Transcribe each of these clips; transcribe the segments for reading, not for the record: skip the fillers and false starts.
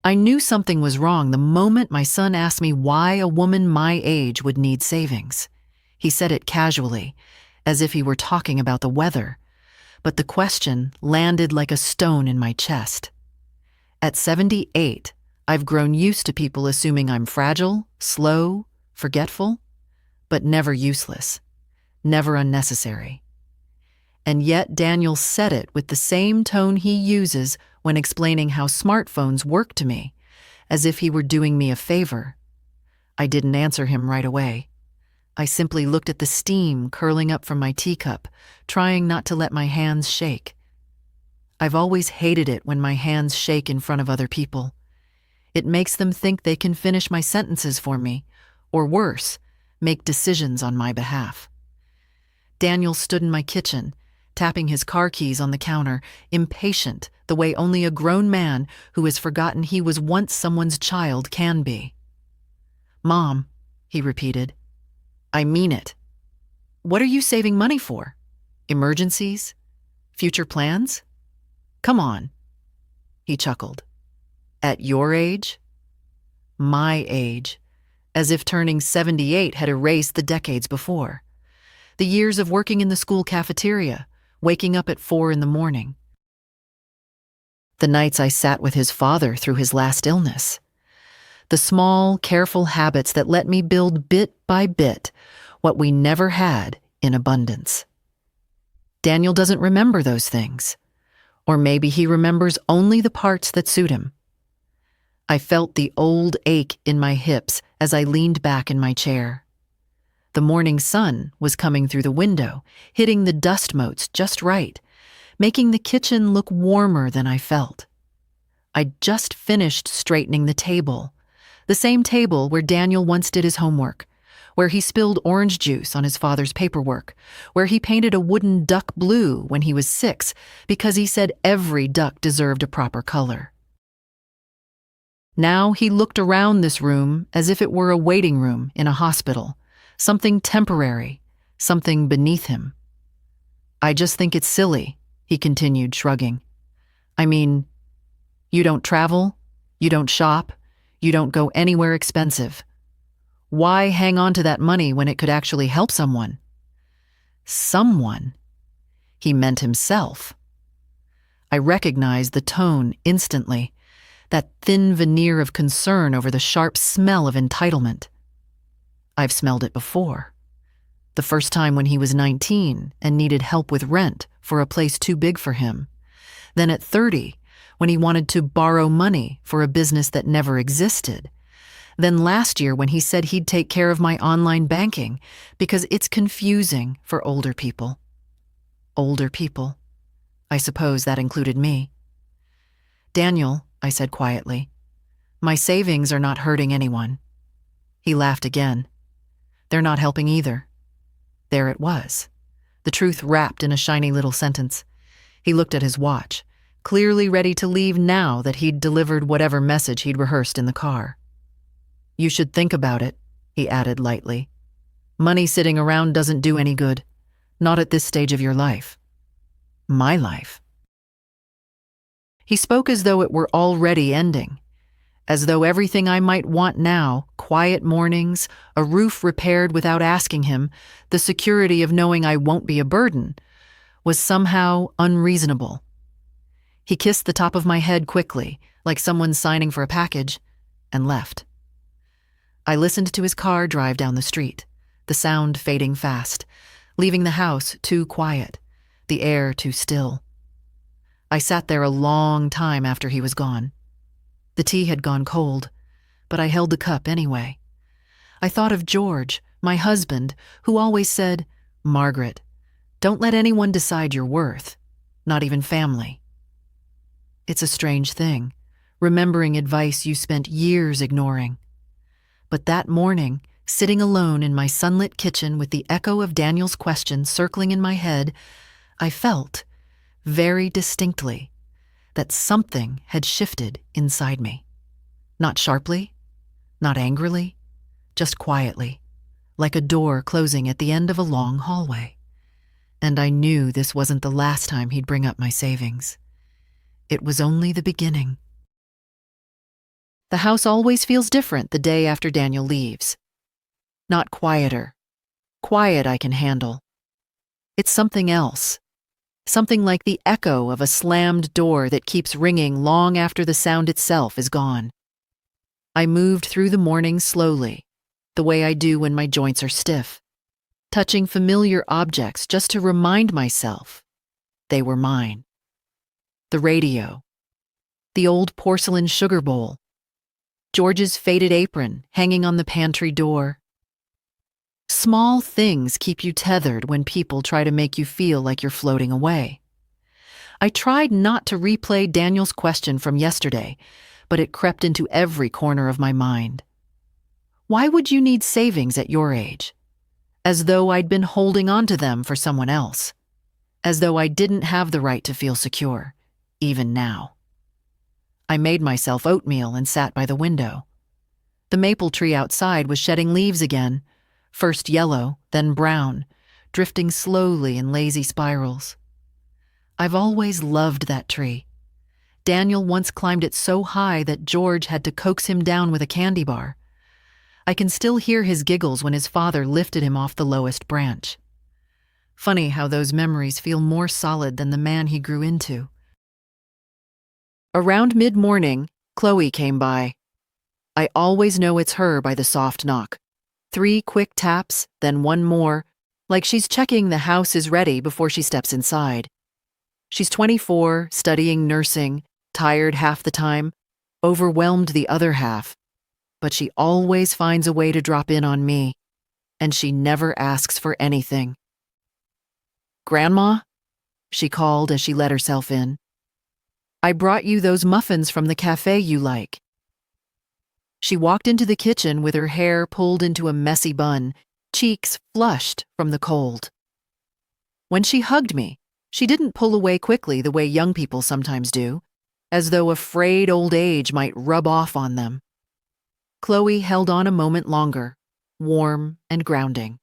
I knew something was wrong the moment my son asked me why a woman my age would need savings. He said it casually, as if he were talking about the weather, but the question landed like a stone in my chest. At 78, I've grown used to people assuming I'm fragile, slow, forgetful, but never useless, never unnecessary. And yet Daniel said it with the same tone he uses when explaining how smartphones work to me, as if he were doing me a favor. I didn't answer him right away. I simply looked at the steam curling up from my teacup, trying not to let my hands shake. I've always hated it when my hands shake in front of other people. It makes them think they can finish my sentences for me, or worse, make decisions on my behalf. Daniel stood in my kitchen, tapping his car keys on the counter, impatient the way only a grown man who has forgotten he was once someone's child can be. "Mom," he repeated, "I mean it. What are you saving money for? Emergencies? Future plans? Come on." He chuckled. "At your age?" My age, as if turning 78 had erased the decades before. The years of working in the school cafeteria, waking up at 4 in the morning. The nights I sat with his father through his last illness. The small, careful habits that let me build bit by bit what we never had in abundance. Daniel doesn't remember those things. Or maybe he remembers only the parts that suit him. I felt the old ache in my hips as I leaned back in my chair. The morning sun was coming through the window, hitting the dust motes just right, making the kitchen look warmer than I felt. I'd just finished straightening the table, the same table where Daniel once did his homework, where he spilled orange juice on his father's paperwork, where he painted a wooden duck blue when he was 6 because he said every duck deserved a proper color. Now he looked around this room as if it were a waiting room in a hospital, something temporary, something beneath him. "I just think it's silly," he continued, shrugging. "I mean, you don't travel, you don't shop, you don't go anywhere expensive. Why hang on to that money when it could actually help someone?" Someone? He meant himself. I recognized the tone instantly, that thin veneer of concern over the sharp smell of entitlement. I've smelled it before. The first time when he was 19 and needed help with rent for a place too big for him. Then at 30, when he wanted to borrow money for a business that never existed. Then last year when he said he'd take care of my online banking because it's confusing for older people. Older people. I suppose that included me. "Daniel," I said quietly, "my savings are not hurting anyone." He laughed again. "They're not helping either." There it was, the truth wrapped in a shiny little sentence. He looked at his watch, clearly ready to leave now that he'd delivered whatever message he'd rehearsed in the car. "You should think about it," he added lightly. "Money sitting around doesn't do any good, not at this stage of your life." My life. He spoke as though it were already ending, as though everything I might want now, quiet mornings, a roof repaired without asking him, the security of knowing I won't be a burden, was somehow unreasonable. He kissed the top of my head quickly, like someone signing for a package, and left. I listened to his car drive down the street, the sound fading fast, leaving the house too quiet, the air too still. I sat there a long time after he was gone. The tea had gone cold, but I held the cup anyway. I thought of George, my husband, who always said, "Margaret, don't let anyone decide your worth, not even family." It's a strange thing, remembering advice you spent years ignoring. But that morning, sitting alone in my sunlit kitchen with the echo of Daniel's question circling in my head, I felt, very distinctly, that something had shifted inside me. Not sharply, not angrily, just quietly, like a door closing at the end of a long hallway. And I knew this wasn't the last time he'd bring up my savings. It was only the beginning. The house always feels different the day after Daniel leaves. Not quieter. Quiet I can handle. It's something else. Something like the echo of a slammed door that keeps ringing long after the sound itself is gone. I moved through the morning slowly, the way I do when my joints are stiff, touching familiar objects just to remind myself they were mine. The radio, the old porcelain sugar bowl, George's faded apron hanging on the pantry door. Small things keep you tethered when people try to make you feel like you're floating away. I tried not to replay Daniel's question from yesterday, but it crept into every corner of my mind. Why would you need savings at your age? As though I'd been holding on to them for someone else. As though I didn't have the right to feel secure, even now. I made myself oatmeal and sat by the window. The maple tree outside was shedding leaves again, first yellow, then brown, drifting slowly in lazy spirals. I've always loved that tree. Daniel once climbed it so high that George had to coax him down with a candy bar. I can still hear his giggles when his father lifted him off the lowest branch. Funny how those memories feel more solid than the man he grew into. Around mid-morning, Chloe came by. I always know it's her by the soft knock. 3 quick taps, then one more, like she's checking the house is ready before she steps inside. She's 24, studying nursing, tired half the time, overwhelmed the other half, but she always finds a way to drop in on me, and she never asks for anything. "Grandma?" she called as she let herself in. "I brought you those muffins from the cafe you like." She walked into the kitchen with her hair pulled into a messy bun, cheeks flushed from the cold. When she hugged me, she didn't pull away quickly the way young people sometimes do, as though afraid old age might rub off on them. Chloe held on a moment longer, warm and grounding.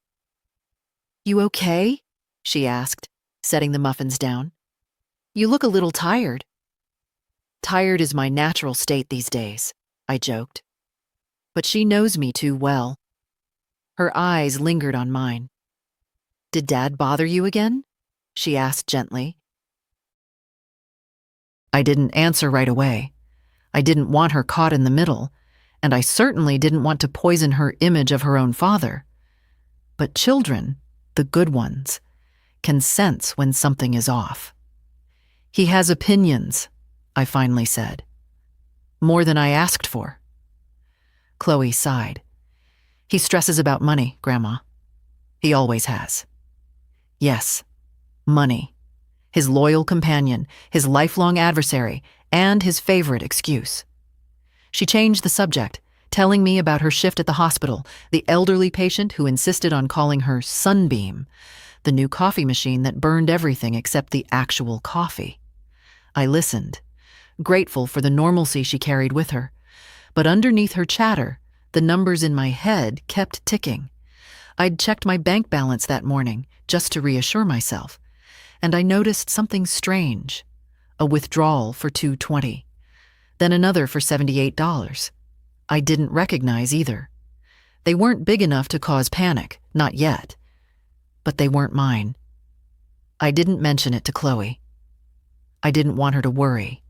"You okay?" she asked, setting the muffins down. "You look a little tired." "Tired is my natural state these days," I joked. But she knows me too well. Her eyes lingered on mine. "Did Dad bother you again?" she asked gently. I didn't answer right away. I didn't want her caught in the middle, and I certainly didn't want to poison her image of her own father. But children, the good ones, can sense when something is off. "He has opinions," I finally said. "More than I asked for." Chloe sighed. "He stresses about money, Grandma. He always has." Yes, money. His loyal companion, his lifelong adversary, and his favorite excuse. She changed the subject, telling me about her shift at the hospital, the elderly patient who insisted on calling her Sunbeam, the new coffee machine that burned everything except the actual coffee. I listened, grateful for the normalcy she carried with her. But underneath her chatter, the numbers in my head kept ticking. I'd checked my bank balance that morning, just to reassure myself, and I noticed something strange. A withdrawal for $220, then another for $78. I didn't recognize either. They weren't big enough to cause panic, not yet. But they weren't mine. I didn't mention it to Chloe. I didn't want her to worry.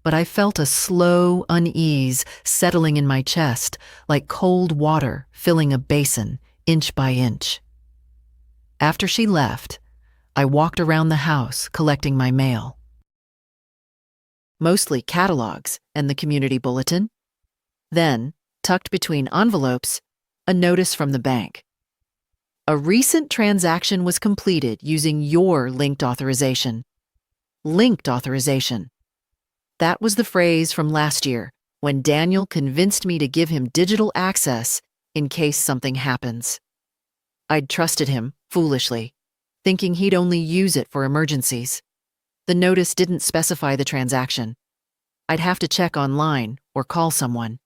But I felt a slow unease settling in my chest, like cold water filling a basin, inch by inch. After she left, I walked around the house collecting my mail. Mostly catalogs and the community bulletin. Then, tucked between envelopes, a notice from the bank. A recent transaction was completed using your linked authorization. Linked authorization. That was the phrase from last year, when Daniel convinced me to give him digital access in case something happens. I'd trusted him, foolishly, thinking he'd only use it for emergencies. The notice didn't specify the transaction. I'd have to check online or call someone.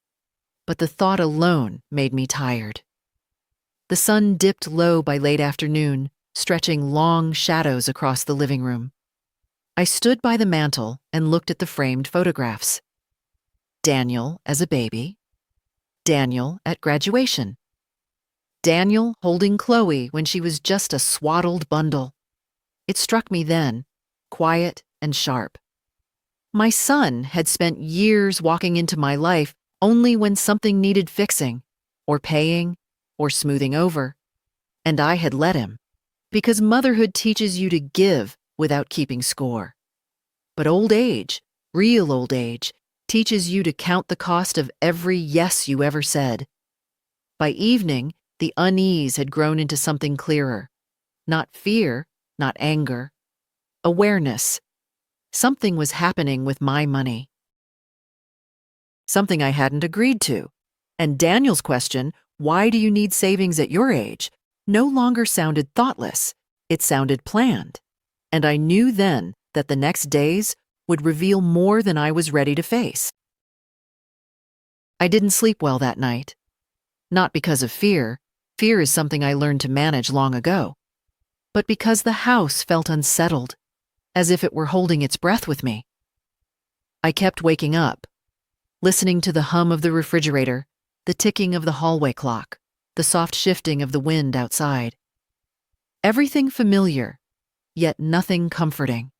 But the thought alone made me tired. The sun dipped low by late afternoon, stretching long shadows across the living room. I stood by the mantel and looked at the framed photographs. Daniel as a baby, Daniel at graduation, Daniel holding Chloe when she was just a swaddled bundle. It struck me then, quiet and sharp. My son had spent years walking into my life only when something needed fixing, or paying, or smoothing over. And I had let him, because motherhood teaches you to give without keeping score. But old age, real old age, teaches you to count the cost of every yes you ever said. By evening, the unease had grown into something clearer. Not fear, not anger. Awareness. Something was happening with my money. Something I hadn't agreed to. And Daniel's question, why do you need savings at your age, no longer sounded thoughtless. It sounded planned. And I knew then that the next days would reveal more than I was ready to face. I didn't sleep well that night. Not because of fear. Fear is something I learned to manage long ago. But because the house felt unsettled, as if it were holding its breath with me. I kept waking up, listening to the hum of the refrigerator, the ticking of the hallway clock, the soft shifting of the wind outside. Everything familiar, yet nothing comforting.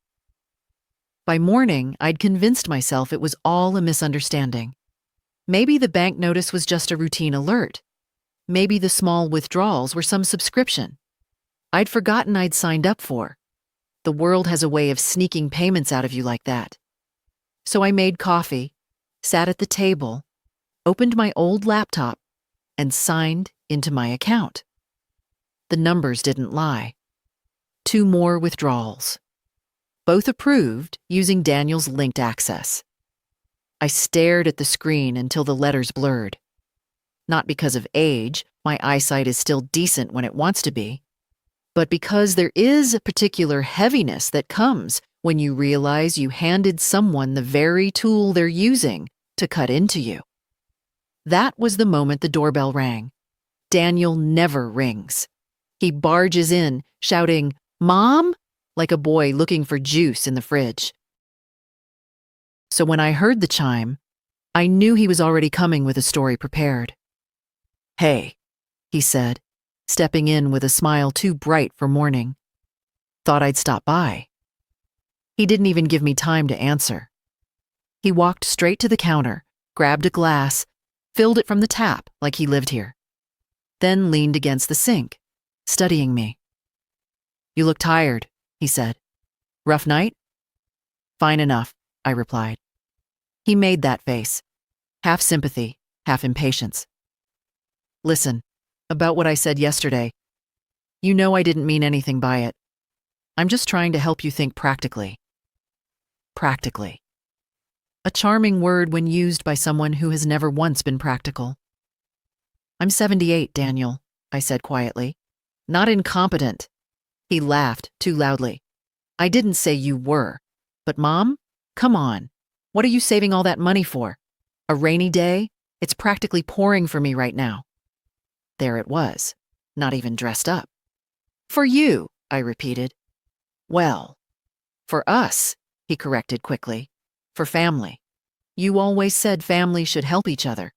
By morning, I'd convinced myself it was all a misunderstanding. Maybe the bank notice was just a routine alert. Maybe the small withdrawals were some subscription I'd forgotten I'd signed up for. The world has a way of sneaking payments out of you like that. So I made coffee, sat at the table, opened my old laptop, and signed into my account. The numbers didn't lie. 2 more withdrawals. Both approved using Daniel's linked access. I stared at the screen until the letters blurred. Not because of age, my eyesight is still decent when it wants to be, but because there is a particular heaviness that comes when you realize you handed someone the very tool they're using to cut into you. That was the moment the doorbell rang. Daniel never rings. He barges in, shouting, "Mom?" like a boy looking for juice in the fridge. So when I heard the chime, I knew he was already coming with a story prepared. "Hey," he said, stepping in with a smile too bright for morning. "Thought I'd stop by." He didn't even give me time to answer. He walked straight to the counter, grabbed a glass, filled it from the tap like he lived here, then leaned against the sink, studying me. "You look tired," he said. "Rough night?" "Fine enough," I replied. He made that face, half sympathy, half impatience. "Listen, about what I said yesterday, you know I didn't mean anything by it. I'm just trying to help you think practically." Practically. A charming word when used by someone who has never once been practical. "I'm 78, Daniel," I said quietly. "Not incompetent." He laughed too loudly. "I didn't say you were. But Mom, come on. What are you saving all that money for? A rainy day? It's practically pouring for me right now." There it was, not even dressed up. "For you," I repeated. "Well, for us," he corrected quickly. "For family. You always said family should help each other."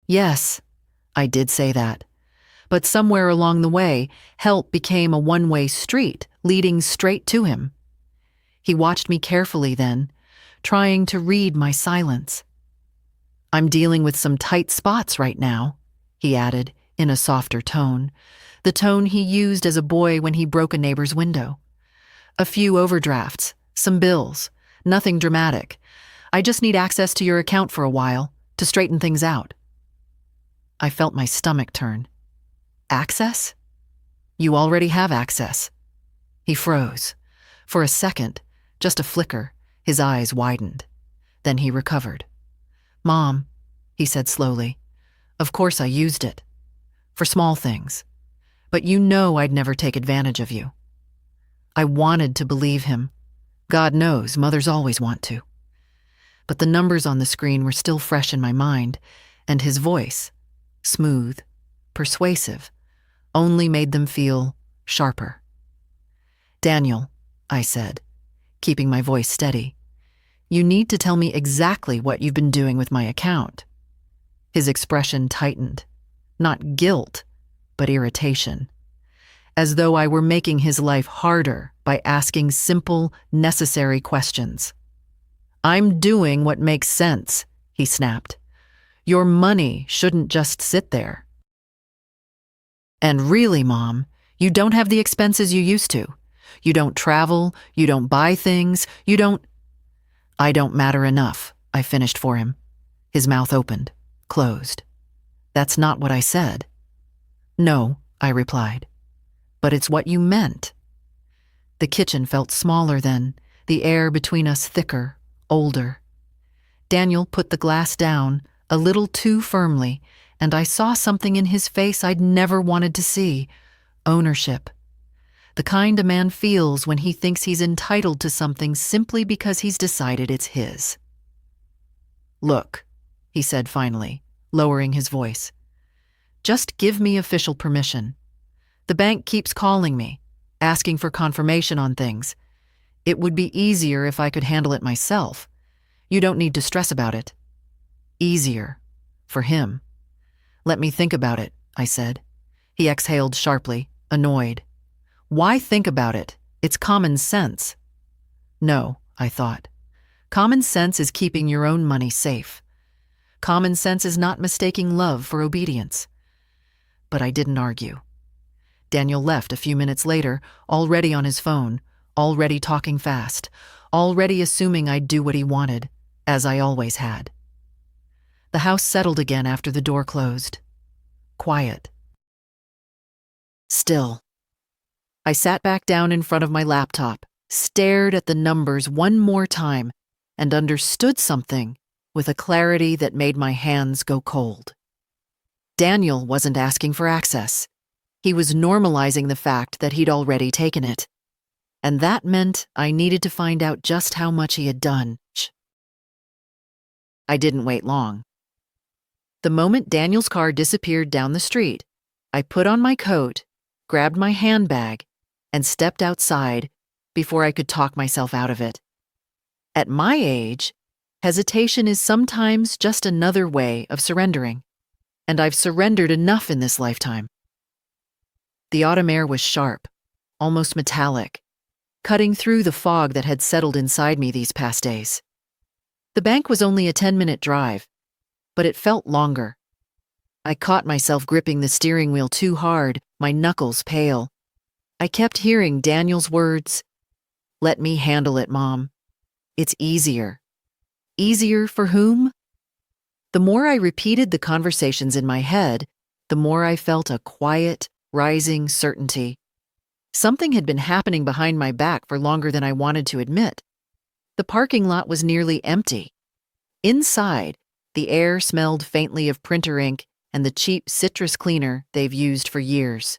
Yes, I did say that. But somewhere along the way, help became a one-way street leading straight to him. He watched me carefully then, trying to read my silence. "I'm dealing with some tight spots right now," he added in a softer tone, the tone he used as a boy when he broke a neighbor's window. "A few overdrafts, some bills, nothing dramatic. I just need access to your account for a while, to straighten things out." I felt my stomach turn. "Access? You already have access." He froze. For a second, just a flicker, his eyes widened. Then he recovered. "Mom," he said slowly, "of course I used it. For small things. But you know I'd never take advantage of you." I wanted to believe him. God knows, mothers always want to. But the numbers on the screen were still fresh in my mind, and his voice, smooth, persuasive, only made them feel sharper. "Daniel," I said, keeping my voice steady, You need to tell me exactly what you've been doing with my account." His expression tightened. Not guilt, but irritation. As though I were making his life harder by asking simple, necessary questions. "I'm doing what makes sense," he snapped. "Your money shouldn't just sit there. And really, Mom, you don't have the expenses you used to. You don't travel, you don't buy things, you don't—" "I don't matter enough," I finished for him. His mouth opened, closed. "That's not what I said." "No," I replied. "But it's what you meant." The kitchen felt smaller then, the air between us thicker, older. Daniel put the glass down, a little too firmly, and I saw something in his face I'd never wanted to see: ownership. The kind a man feels when he thinks he's entitled to something simply because he's decided it's his. "Look," he said finally, lowering his voice. "Just give me official permission. The bank keeps calling me, asking for confirmation on things. It would be easier if I could handle it myself. You don't need to stress about it." Easier. For him. "Let me think about it," I said. He exhaled sharply, annoyed. "Why think about it? It's common sense." "No," I thought. "Common sense is keeping your own money safe. Common sense is not mistaking love for obedience." But I didn't argue. Daniel left a few minutes later, already on his phone, already talking fast, already assuming I'd do what he wanted, as I always had. The house settled again after the door closed. Quiet. Still. I sat back down in front of my laptop, stared at the numbers one more time, and understood something with a clarity that made my hands go cold. Daniel wasn't asking for access. He was normalizing the fact that he'd already taken it. And that meant I needed to find out just how much he had done. I didn't wait long. The moment Daniel's car disappeared down the street, I put on my coat, grabbed my handbag, and stepped outside before I could talk myself out of it. At my age, hesitation is sometimes just another way of surrendering, and I've surrendered enough in this lifetime. The autumn air was sharp, almost metallic, cutting through the fog that had settled inside me these past days. The bank was only a 10-minute drive, but it felt longer. I caught myself gripping the steering wheel too hard, my knuckles pale. I kept hearing Daniel's words, "Let me handle it, Mom. It's easier." Easier for whom? The more I repeated the conversations in my head, the more I felt a quiet, rising certainty. Something had been happening behind my back for longer than I wanted to admit. The parking lot was nearly empty. Inside, the air smelled faintly of printer ink and the cheap citrus cleaner they've used for years.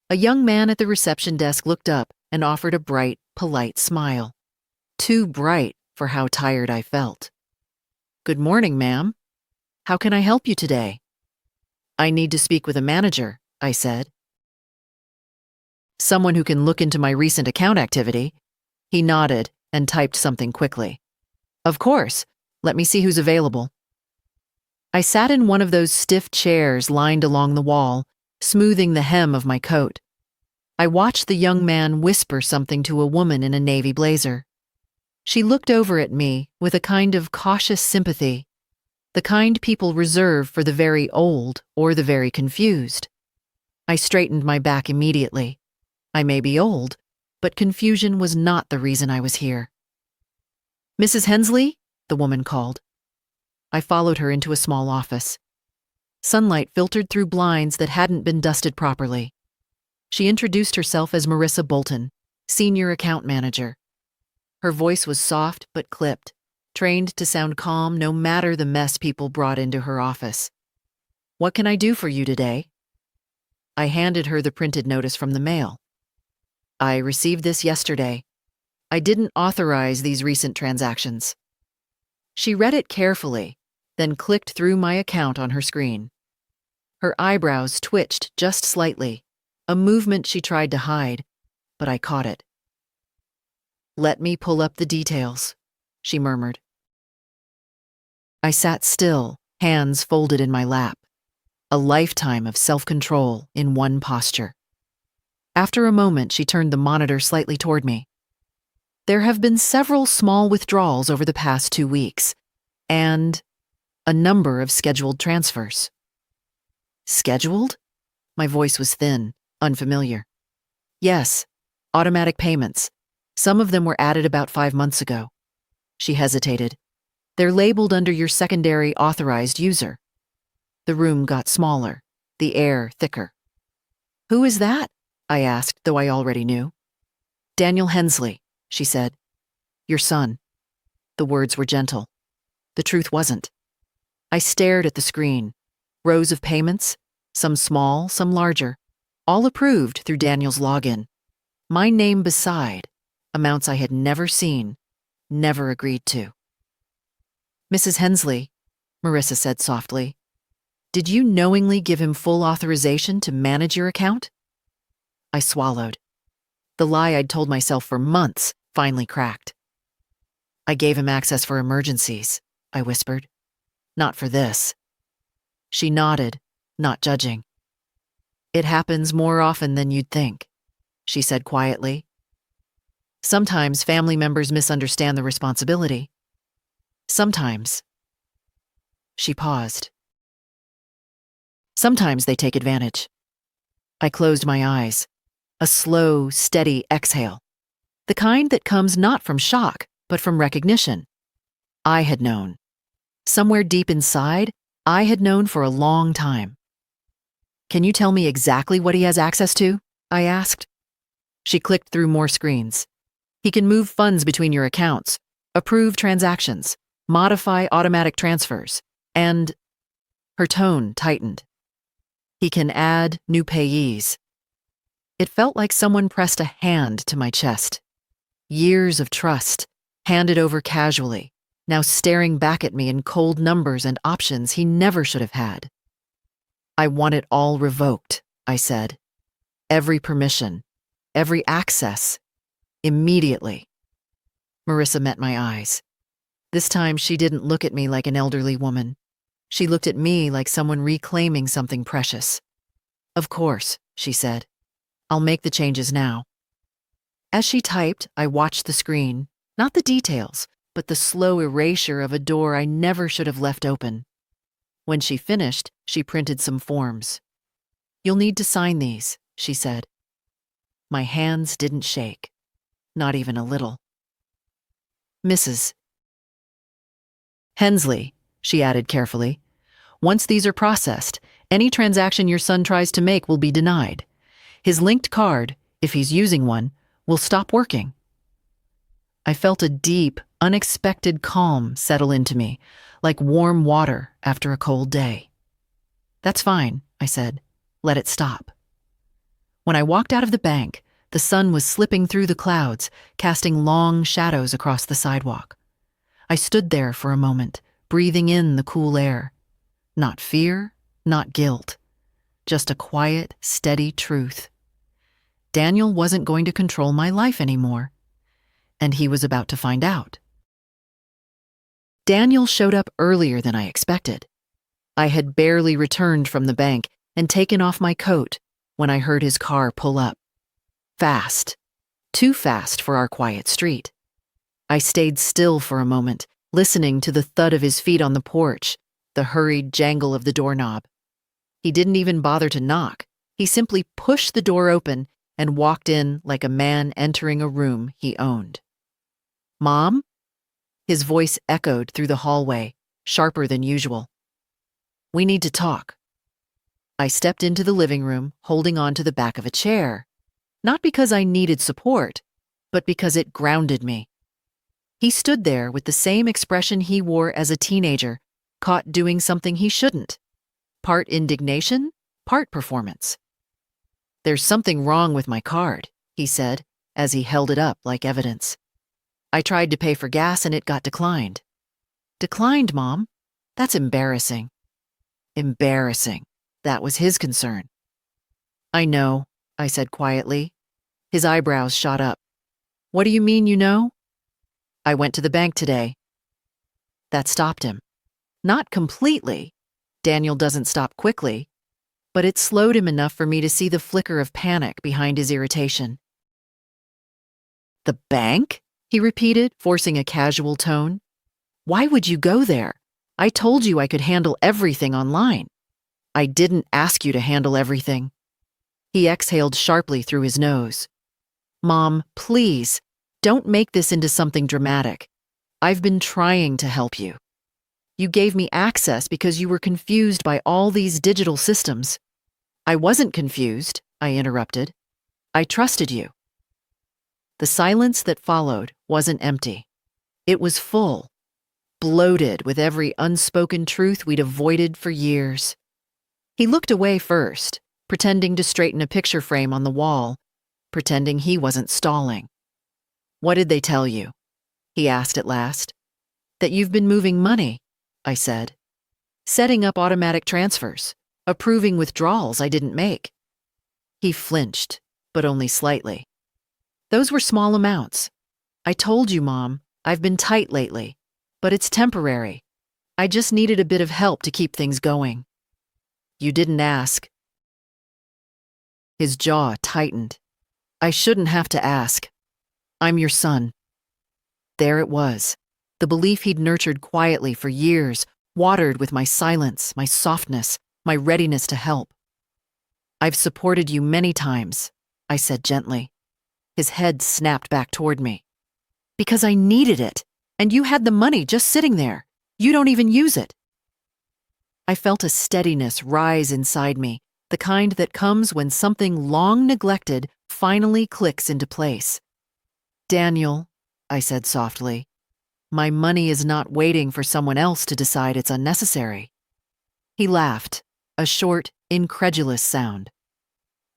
A young man at the reception desk looked up and offered a bright, polite smile. Too bright for how tired I felt. "Good morning, ma'am. How can I help you today?" "I need to speak with a manager," I said. "Someone who can look into my recent account activity." He nodded and typed something quickly. "Of course. Let me see who's available." I sat in one of those stiff chairs lined along the wall, smoothing the hem of my coat. I watched the young man whisper something to a woman in a navy blazer. She looked over at me with a kind of cautious sympathy, the kind people reserve for the very old or the very confused. I straightened my back immediately. I may be old, but confusion was not the reason I was here. "Mrs. Hensley?" the woman called. I followed her into a small office. Sunlight filtered through blinds that hadn't been dusted properly. She introduced herself as Marissa Bolton, Senior Account Manager. Her voice was soft but clipped, trained to sound calm no matter the mess people brought into her office. "What can I do for you today?" I handed her the printed notice from the mail. "I received this yesterday. I didn't authorize these recent transactions." She read it carefully, then clicked through my account on her screen. Her eyebrows twitched just slightly, a movement she tried to hide, but I caught it. "Let me pull up the details," she murmured. I sat still, hands folded in my lap. A lifetime of self-control in one posture. After a moment, she turned the monitor slightly toward me. There have been several small withdrawals over the past 2 weeks, and a number of scheduled transfers. Scheduled? My voice was thin, unfamiliar. Yes, automatic payments. Some of them were added about 5 months ago. She hesitated. They're labeled under your secondary authorized user. The room got smaller, the air thicker. Who is that? I asked, though I already knew. Daniel Hensley, she said. Your son. The words were gentle. The truth wasn't. I stared at the screen. Rows of payments, some small, some larger, all approved through Daniel's login. My name beside, amounts I had never seen, never agreed to. Mrs. Hensley, Marissa said softly, did you knowingly give him full authorization to manage your account? I swallowed. The lie I'd told myself for months finally cracked. I gave him access for emergencies, I whispered. Not for this. She nodded, not judging. It happens more often than you'd think, she said quietly. Sometimes family members misunderstand the responsibility. Sometimes. She paused. Sometimes they take advantage. I closed my eyes. A slow, steady exhale. The kind that comes not from shock, but from recognition. I had known. Somewhere deep inside, I had known for a long time. Can you tell me exactly what he has access to? I asked. She clicked through more screens. He can move funds between your accounts, approve transactions, modify automatic transfers, and her tone tightened. He can add new payees. It felt like someone pressed a hand to my chest. Years of trust, handed over casually, now staring back at me in cold numbers and options he never should have had. I want it all revoked, I said. Every permission, every access, immediately. Marissa met my eyes. This time she didn't look at me like an elderly woman. She looked at me like someone reclaiming something precious. Of course, she said. I'll make the changes now. As she typed, I watched the screen, not the details, but the slow erasure of a door I never should have left open. When she finished, she printed some forms. You'll need to sign these, she said. My hands didn't shake, not even a little. Mrs. Hensley, she added carefully. Once these are processed, any transaction your son tries to make will be denied. His linked card, if he's using one, will stop working. I felt a deep, unexpected calm settle into me, like warm water after a cold day. That's fine, I said. Let it stop. When I walked out of the bank, the sun was slipping through the clouds, casting long shadows across the sidewalk. I stood there for a moment, breathing in the cool air. Not fear, not guilt. Just a quiet, steady truth. Daniel wasn't going to control my life anymore. And he was about to find out. Daniel showed up earlier than I expected. I had barely returned from the bank and taken off my coat when I heard his car pull up. Fast. Too fast for our quiet street. I stayed still for a moment, listening to the thud of his feet on the porch, the hurried jangle of the doorknob. He didn't even bother to knock. He simply pushed the door open and walked in like a man entering a room he owned. Mom? His voice echoed through the hallway, sharper than usual. We need to talk. I stepped into the living room, holding on to the back of a chair. Not because I needed support, but because it grounded me. He stood there with the same expression he wore as a teenager, caught doing something he shouldn't. Part indignation, part performance. There's something wrong with my card, he said, as he held it up like evidence. I tried to pay for gas and it got declined. Declined, Mom? That's embarrassing. Embarrassing. That was his concern. I know, I said quietly. His eyebrows shot up. What do you mean you know? I went to the bank today. That stopped him. Not completely. Daniel doesn't stop quickly, but it slowed him enough for me to see the flicker of panic behind his irritation. The bank? He repeated, forcing a casual tone. Why would you go there? I told you I could handle everything online. I didn't ask you to handle everything. He exhaled sharply through his nose. Mom, please, don't make this into something dramatic. I've been trying to help you. You gave me access because you were confused by all these digital systems. I wasn't confused, I interrupted. I trusted you. The silence that followed wasn't empty. It was full, bloated with every unspoken truth we'd avoided for years. He looked away first, pretending to straighten a picture frame on the wall, pretending he wasn't stalling. What did they tell you? He asked at last. That you've been moving money, I said. Setting up automatic transfers, approving withdrawals I didn't make. He flinched, but only slightly. Those were small amounts. I told you, Mom, I've been tight lately, but it's temporary. I just needed a bit of help to keep things going. You didn't ask. His jaw tightened. I shouldn't have to ask. I'm your son. There it was, the belief he'd nurtured quietly for years, watered with my silence, my softness, my readiness to help. I've supported you many times, I said gently. His head snapped back toward me. Because I needed it, and you had the money just sitting there. You don't even use it. I felt a steadiness rise inside me, the kind that comes when something long neglected finally clicks into place. Daniel, I said softly, my money is not waiting for someone else to decide it's unnecessary. He laughed, a short, incredulous sound.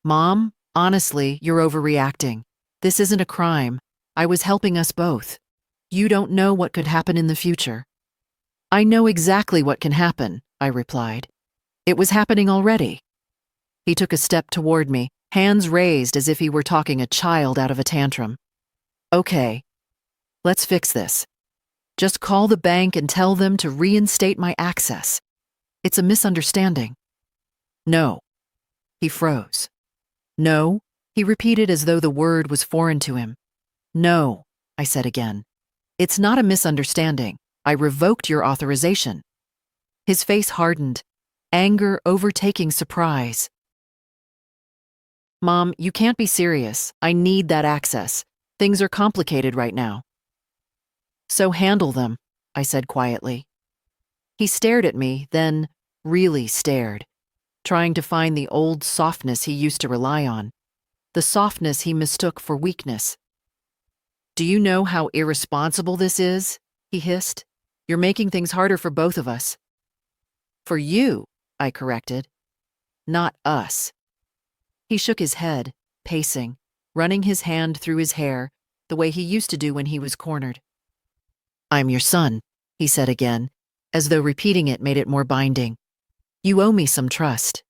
Mom, honestly, you're overreacting. This isn't a crime. I was helping us both. You don't know what could happen in the future. I know exactly what can happen, I replied. It was happening already. He took a step toward me, hands raised as if he were talking a child out of a tantrum. Okay, let's fix this. Just call the bank and tell them to reinstate my access. It's a misunderstanding. No. He froze. No, he repeated as though the word was foreign to him. No, I said again. It's not a misunderstanding. I revoked your authorization. His face hardened, anger overtaking surprise. Mom, you can't be serious. I need that access. Things are complicated right now. So handle them, I said quietly. He stared at me, then really stared, trying to find the old softness he used to rely on, the softness he mistook for weakness. Do you know how irresponsible this is? He hissed. You're making things harder for both of us. For you, I corrected. Not us. He shook his head, pacing, running his hand through his hair, the way he used to do when he was cornered. I'm your son, he said again, as though repeating it made it more binding. You owe me some trust.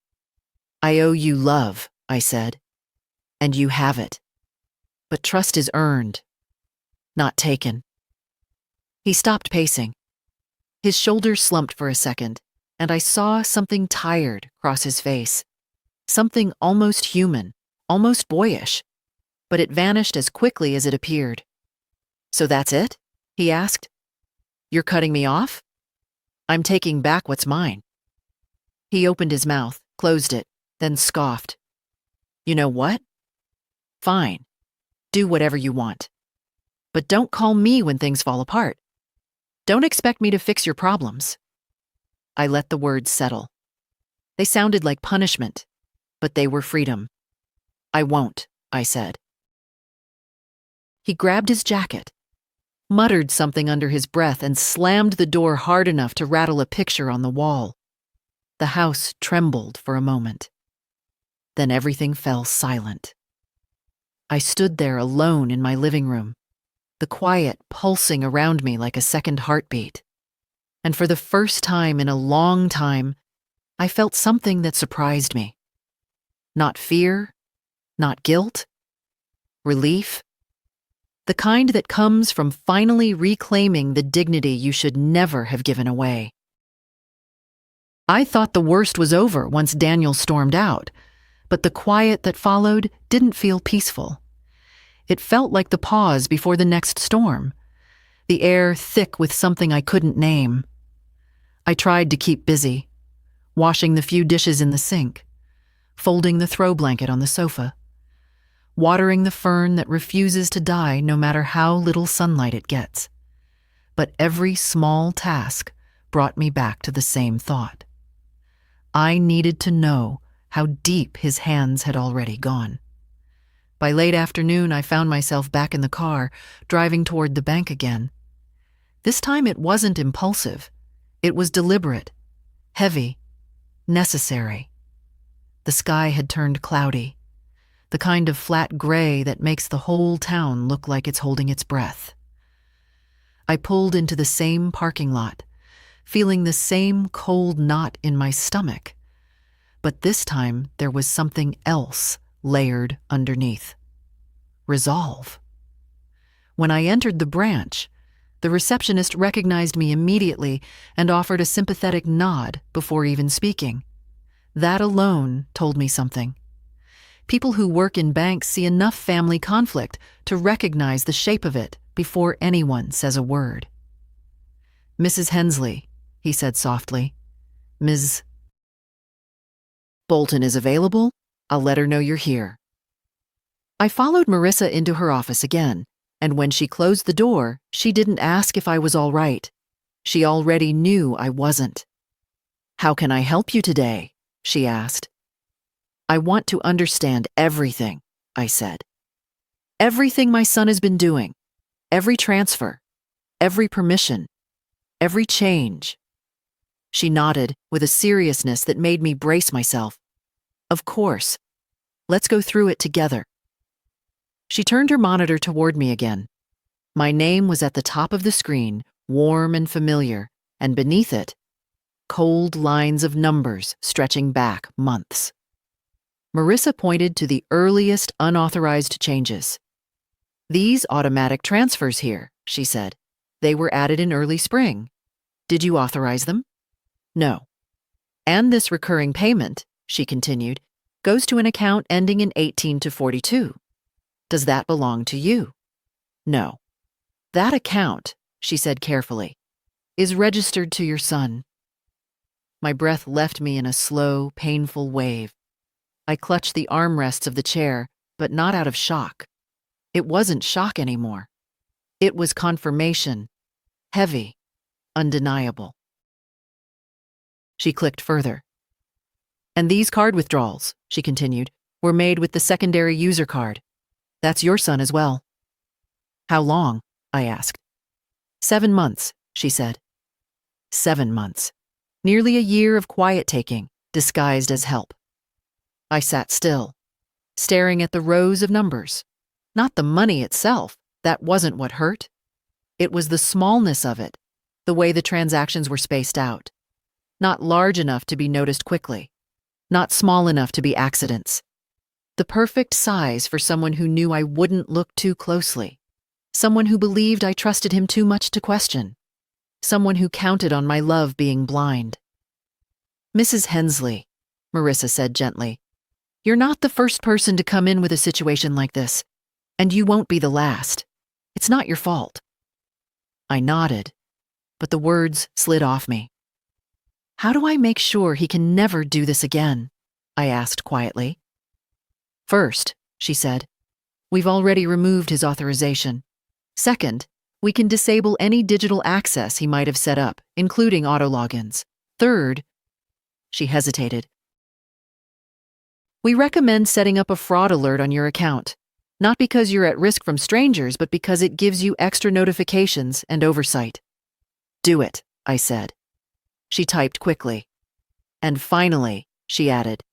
I owe you love, I said. And you have it. But trust is earned, not taken. He stopped pacing. His shoulders slumped for a second, and I saw something tired cross his face. Something almost human, almost boyish. But it vanished as quickly as it appeared. So that's it? He asked. You're cutting me off? I'm taking back what's mine. He opened his mouth, closed it, then scoffed. You know what? Fine. Do whatever you want. But don't call me when things fall apart. Don't expect me to fix your problems. I let the words settle. They sounded like punishment, but they were freedom. I won't, I said. He grabbed his jacket, muttered something under his breath, and slammed the door hard enough to rattle a picture on the wall. The house trembled for a moment. Then everything fell silent. I stood there alone in my living room, the quiet pulsing around me like a second heartbeat. And for the first time in a long time, I felt something that surprised me. Not fear, not guilt, relief. The kind that comes from finally reclaiming the dignity you should never have given away. I thought the worst was over once Daniel stormed out, but the quiet that followed didn't feel peaceful. It felt like the pause before the next storm, the air thick with something I couldn't name. I tried to keep busy, washing the few dishes in the sink, folding the throw blanket on the sofa, watering the fern that refuses to die no matter how little sunlight it gets. But every small task brought me back to the same thought. I needed to know how deep his hands had already gone. By late afternoon, I found myself back in the car, driving toward the bank again. This time it wasn't impulsive. It was deliberate, heavy, necessary. The sky had turned cloudy, the kind of flat gray that makes the whole town look like it's holding its breath. I pulled into the same parking lot, feeling the same cold knot in my stomach. But this time there was something else layered underneath. Resolve. When I entered the branch, the receptionist recognized me immediately and offered a sympathetic nod before even speaking. That alone told me something. People who work in banks see enough family conflict to recognize the shape of it before anyone says a word. "Mrs. Hensley," he said softly. "Ms. Bolton is available. I'll let her know you're here." I followed Marissa into her office again, and when she closed the door, she didn't ask if I was all right. She already knew I wasn't. "How can I help you today?" she asked. "I want to understand everything," I said. "Everything my son has been doing. Every transfer. Every permission. Every change." She nodded with a seriousness that made me brace myself. "Of course. Let's go through it together." She turned her monitor toward me again. My name was at the top of the screen, warm and familiar, and beneath it, cold lines of numbers stretching back months. Marissa pointed to the earliest unauthorized changes. "These automatic transfers here," she said. "They were added in early spring. Did you authorize them?" "No." "And this recurring payment," she continued, "goes to an account ending in 18 to 42. Does that belong to you?" "No." "That account," she said carefully, "is registered to your son." My breath left me in a slow, painful wave. I clutched the armrests of the chair, but not out of shock. It wasn't shock anymore. It was confirmation, heavy, undeniable. She clicked further. "And these card withdrawals," she continued, "were made with the secondary user card. That's your son as well." "How long?" I asked. 7 months, she said. 7 months. Nearly a year of quiet taking, disguised as help. I sat still, staring at the rows of numbers. Not the money itself, that wasn't what hurt. It was the smallness of it, the way the transactions were spaced out. Not large enough to be noticed quickly. Not small enough to be accidents. The perfect size for someone who knew I wouldn't look too closely. Someone who believed I trusted him too much to question. Someone who counted on my love being blind. "Mrs. Hensley," Marissa said gently, "you're not the first person to come in with a situation like this, and you won't be the last. It's not your fault." I nodded, but the words slid off me. "How do I make sure he can never do this again?" I asked quietly. "First," she said, "we've already removed his authorization. Second, we can disable any digital access he might have set up, including auto logins. Third," she hesitated, "we recommend setting up a fraud alert on your account, not because you're at risk from strangers, but because it gives you extra notifications and oversight." "Do it," I said. She typed quickly. "And finally," she added,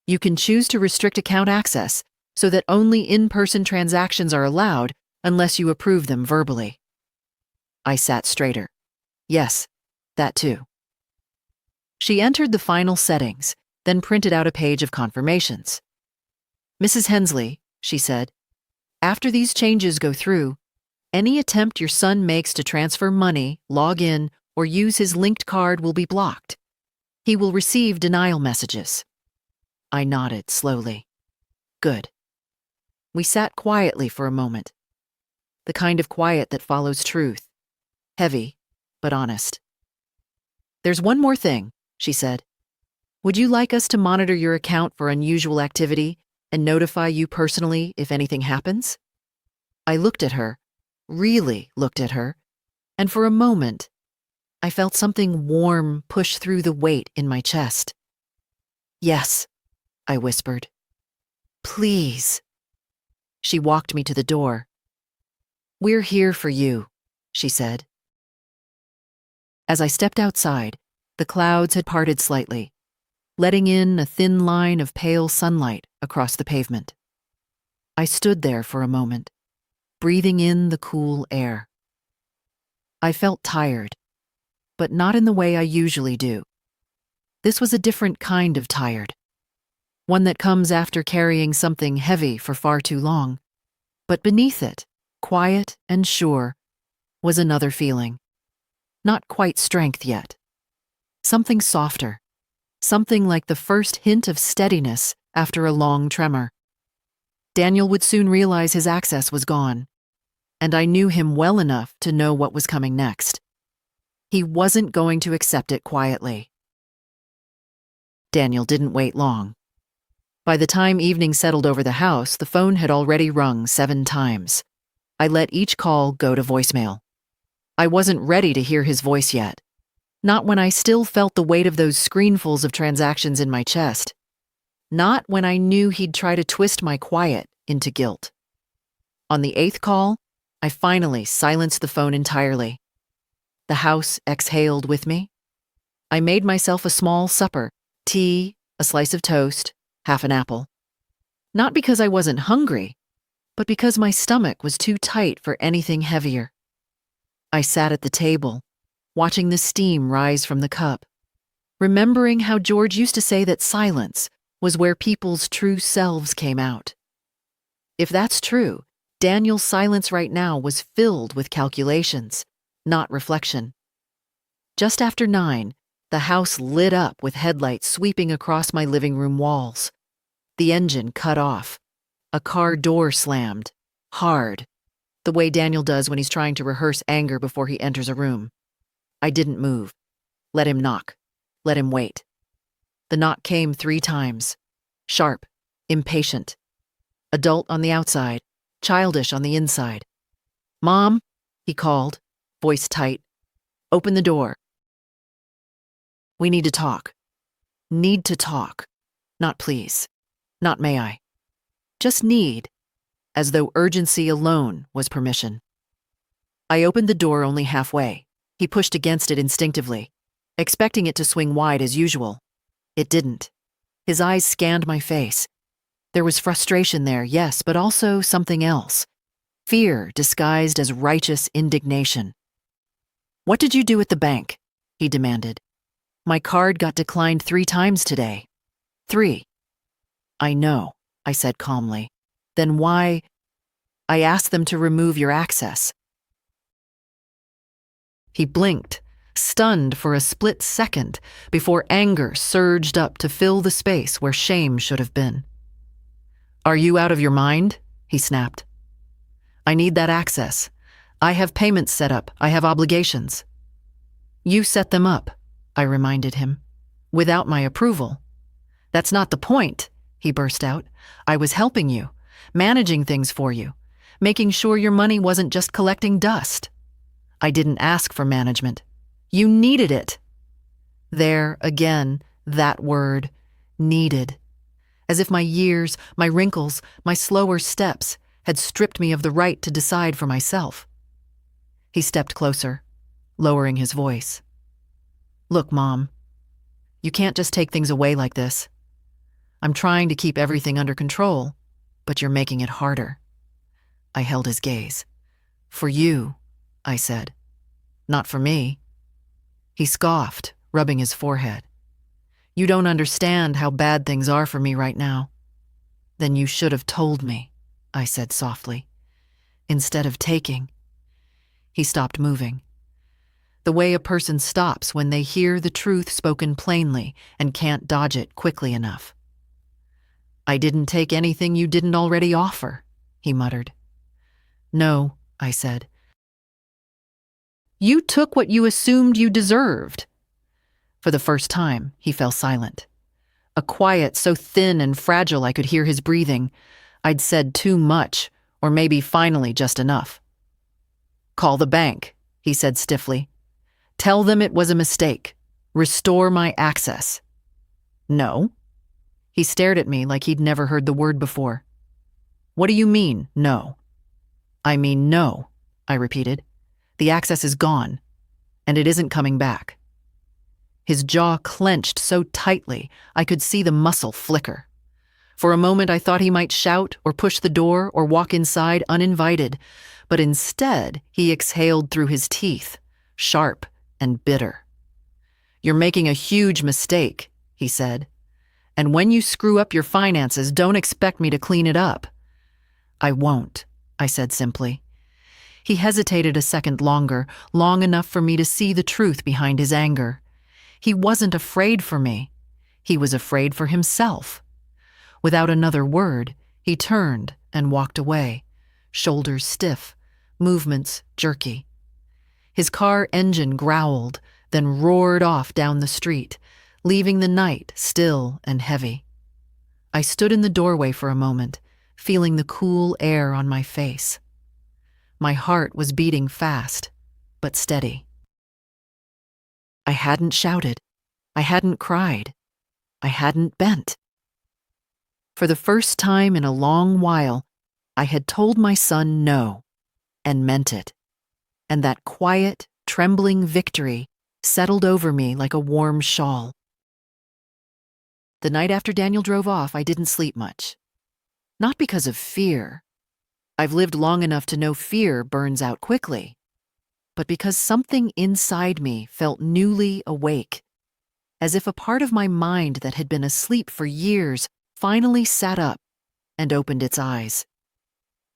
"you can choose to restrict account access so that only in-person transactions are allowed unless you approve them verbally." I sat straighter. "Yes, that too." She entered the final settings, then printed out a page of confirmations. "Mrs. Hensley," she said, "after these changes go through, any attempt your son makes to transfer money, log in, or use his linked card will be blocked. He will receive denial messages. I nodded slowly. Good. We sat quietly for a moment. The kind of quiet that follows truth. Heavy, but honest. There's one more thing, she said. Would you like us to monitor your account for unusual activity and notify you personally if anything happens? I looked at her, really looked at her, and for a moment, I felt something warm push through the weight in my chest. Yes, I whispered. Please. She walked me to the door. We're here for you, she said. As I stepped outside, the clouds had parted slightly, letting in a thin line of pale sunlight across the pavement. I stood there for a moment, breathing in the cool air. I felt tired, but not in the way I usually do. This was a different kind of tired, one that comes after carrying something heavy for far too long. But beneath it, quiet and sure, was another feeling. Not quite strength yet. Something softer. Something like the first hint of steadiness after a long tremor. Daniel would soon realize his access was gone, and I knew him well enough to know what was coming next. He wasn't going to accept it quietly. Daniel didn't wait long. By the time evening settled over the house, the phone had already rung 7 times. I let each call go to voicemail. I wasn't ready to hear his voice yet. Not when I still felt the weight of those screenfuls of transactions in my chest. Not when I knew he'd try to twist my quiet into guilt. On the 8th call, I finally silenced the phone entirely. The house exhaled with me. I made myself a small supper, tea, a slice of toast, half an apple. Not because I wasn't hungry, but because my stomach was too tight for anything heavier. I sat at the table, watching the steam rise from the cup, remembering how George used to say that silence was where people's true selves came out. If that's true, Daniel's silence right now was filled with calculations, not reflection. Just after 9, the house lit up with headlights sweeping across my living room walls. The engine cut off. A car door slammed, hard, the way Daniel does when he's trying to rehearse anger before he enters a room. I didn't move. Let him knock. Let him wait. The knock came 3 times. Sharp, impatient. Adult on the outside, childish on the inside. Mom, he called, voice tight. Open the door. We need to talk. Need to talk. Not please. Not may I. Just need, as though urgency alone was permission. I opened the door only halfway. He pushed against it instinctively, expecting it to swing wide as usual. It didn't. His eyes scanned my face. There was frustration there, yes, but also something else. Fear disguised as righteous indignation. What did you do at the bank? He demanded. My card got declined 3 times today. 3. I know, I said calmly. Then why? I asked them to remove your access. He blinked, stunned for a split second before anger surged up to fill the space where shame should have been. Are you out of your mind? He snapped. I need that access. I have payments set up. I have obligations. You set them up, I reminded him, without my approval. That's not the point, he burst out. I was helping you, managing things for you, making sure your money wasn't just collecting dust. I didn't ask for management. You needed it. There, again, that word, needed. As if my years, my wrinkles, my slower steps had stripped me of the right to decide for myself. He stepped closer, lowering his voice. Look, Mom, you can't just take things away like this. I'm trying to keep everything under control, but you're making it harder. I held his gaze. For you, I said. Not for me. He scoffed, rubbing his forehead. You don't understand how bad things are for me right now. Then you should have told me, I said softly. Instead of taking. He stopped moving. The way a person stops when they hear the truth spoken plainly and can't dodge it quickly enough. "I didn't take anything you didn't already offer," he muttered. "No," I said. "You took what you assumed you deserved." For the first time, he fell silent. A quiet so thin and fragile I could hear his breathing. I'd said too much, or maybe finally just enough. "Call the bank," he said stiffly. "Tell them it was a mistake. Restore my access." "No." He stared at me like he'd never heard the word before. "What do you mean, no?" "I mean no," I repeated. "The access is gone, and it isn't coming back." His jaw clenched so tightly I could see the muscle flicker. For a moment I thought he might shout or push the door or walk inside uninvited, but instead he exhaled through his teeth, sharp and bitter. "You're making a huge mistake," he said. "And when you screw up your finances, don't expect me to clean it up." "I won't," I said simply. He hesitated a second longer, long enough for me to see the truth behind his anger. He wasn't afraid for me. He was afraid for himself. Without another word, he turned and walked away, shoulders stiff, movements jerky. His car engine growled, then roared off down the street, leaving the night still and heavy. I stood in the doorway for a moment, feeling the cool air on my face. My heart was beating fast, but steady. I hadn't shouted. I hadn't cried. I hadn't bent. For the first time in a long while, I had told my son no, and meant it. And that quiet, trembling victory settled over me like a warm shawl. The night after Daniel drove off, I didn't sleep much. Not because of fear. I've lived long enough to know fear burns out quickly. But because something inside me felt newly awake, as if a part of my mind that had been asleep for years finally sat up and opened its eyes.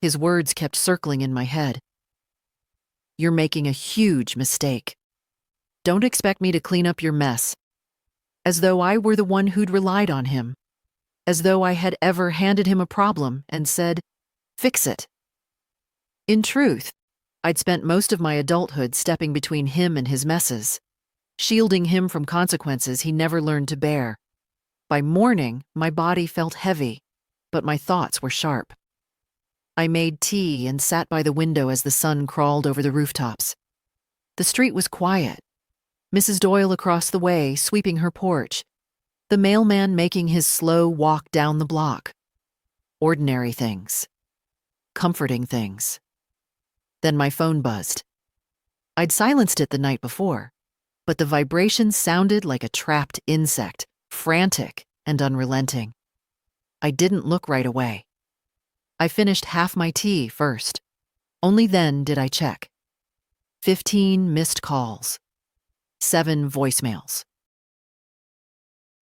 His words kept circling in my head. "You're making a huge mistake. Don't expect me to clean up your mess." As though I were the one who'd relied on him. As though I had ever handed him a problem and said, "Fix it." In truth, I'd spent most of my adulthood stepping between him and his messes, shielding him from consequences he never learned to bear. By morning, my body felt heavy, but my thoughts were sharp. I made tea and sat by the window as the sun crawled over the rooftops. The street was quiet. Mrs. Doyle across the way sweeping her porch, the mailman making his slow walk down the block. Ordinary things. Comforting things. Then my phone buzzed. I'd silenced it the night before, but the vibration sounded like a trapped insect, frantic and unrelenting. I didn't look right away. I finished half my tea first. Only then did I check. 15 missed calls. 7 voicemails.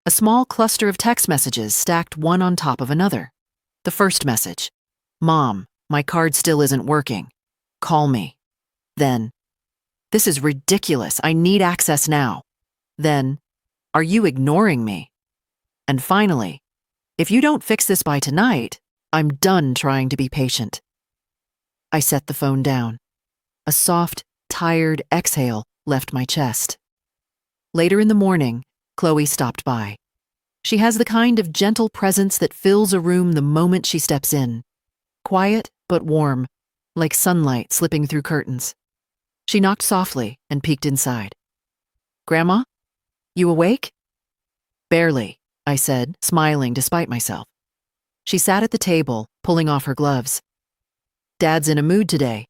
A small cluster of text messages stacked one on top of another. The first message: "Mom, my card still isn't working. Call me." Then, "This is ridiculous. I need access now." Then, "Are you ignoring me?" And finally, "If you don't fix this by tonight, I'm done trying to be patient." I set the phone down. A soft, tired exhale left my chest. Later in the morning, Chloe stopped by. She has the kind of gentle presence that fills a room the moment she steps in. Quiet but warm, like sunlight slipping through curtains. She knocked softly and peeked inside. "Grandma? You awake?" "Barely," I said, smiling despite myself. She sat at the table, pulling off her gloves. "Dad's in a mood today.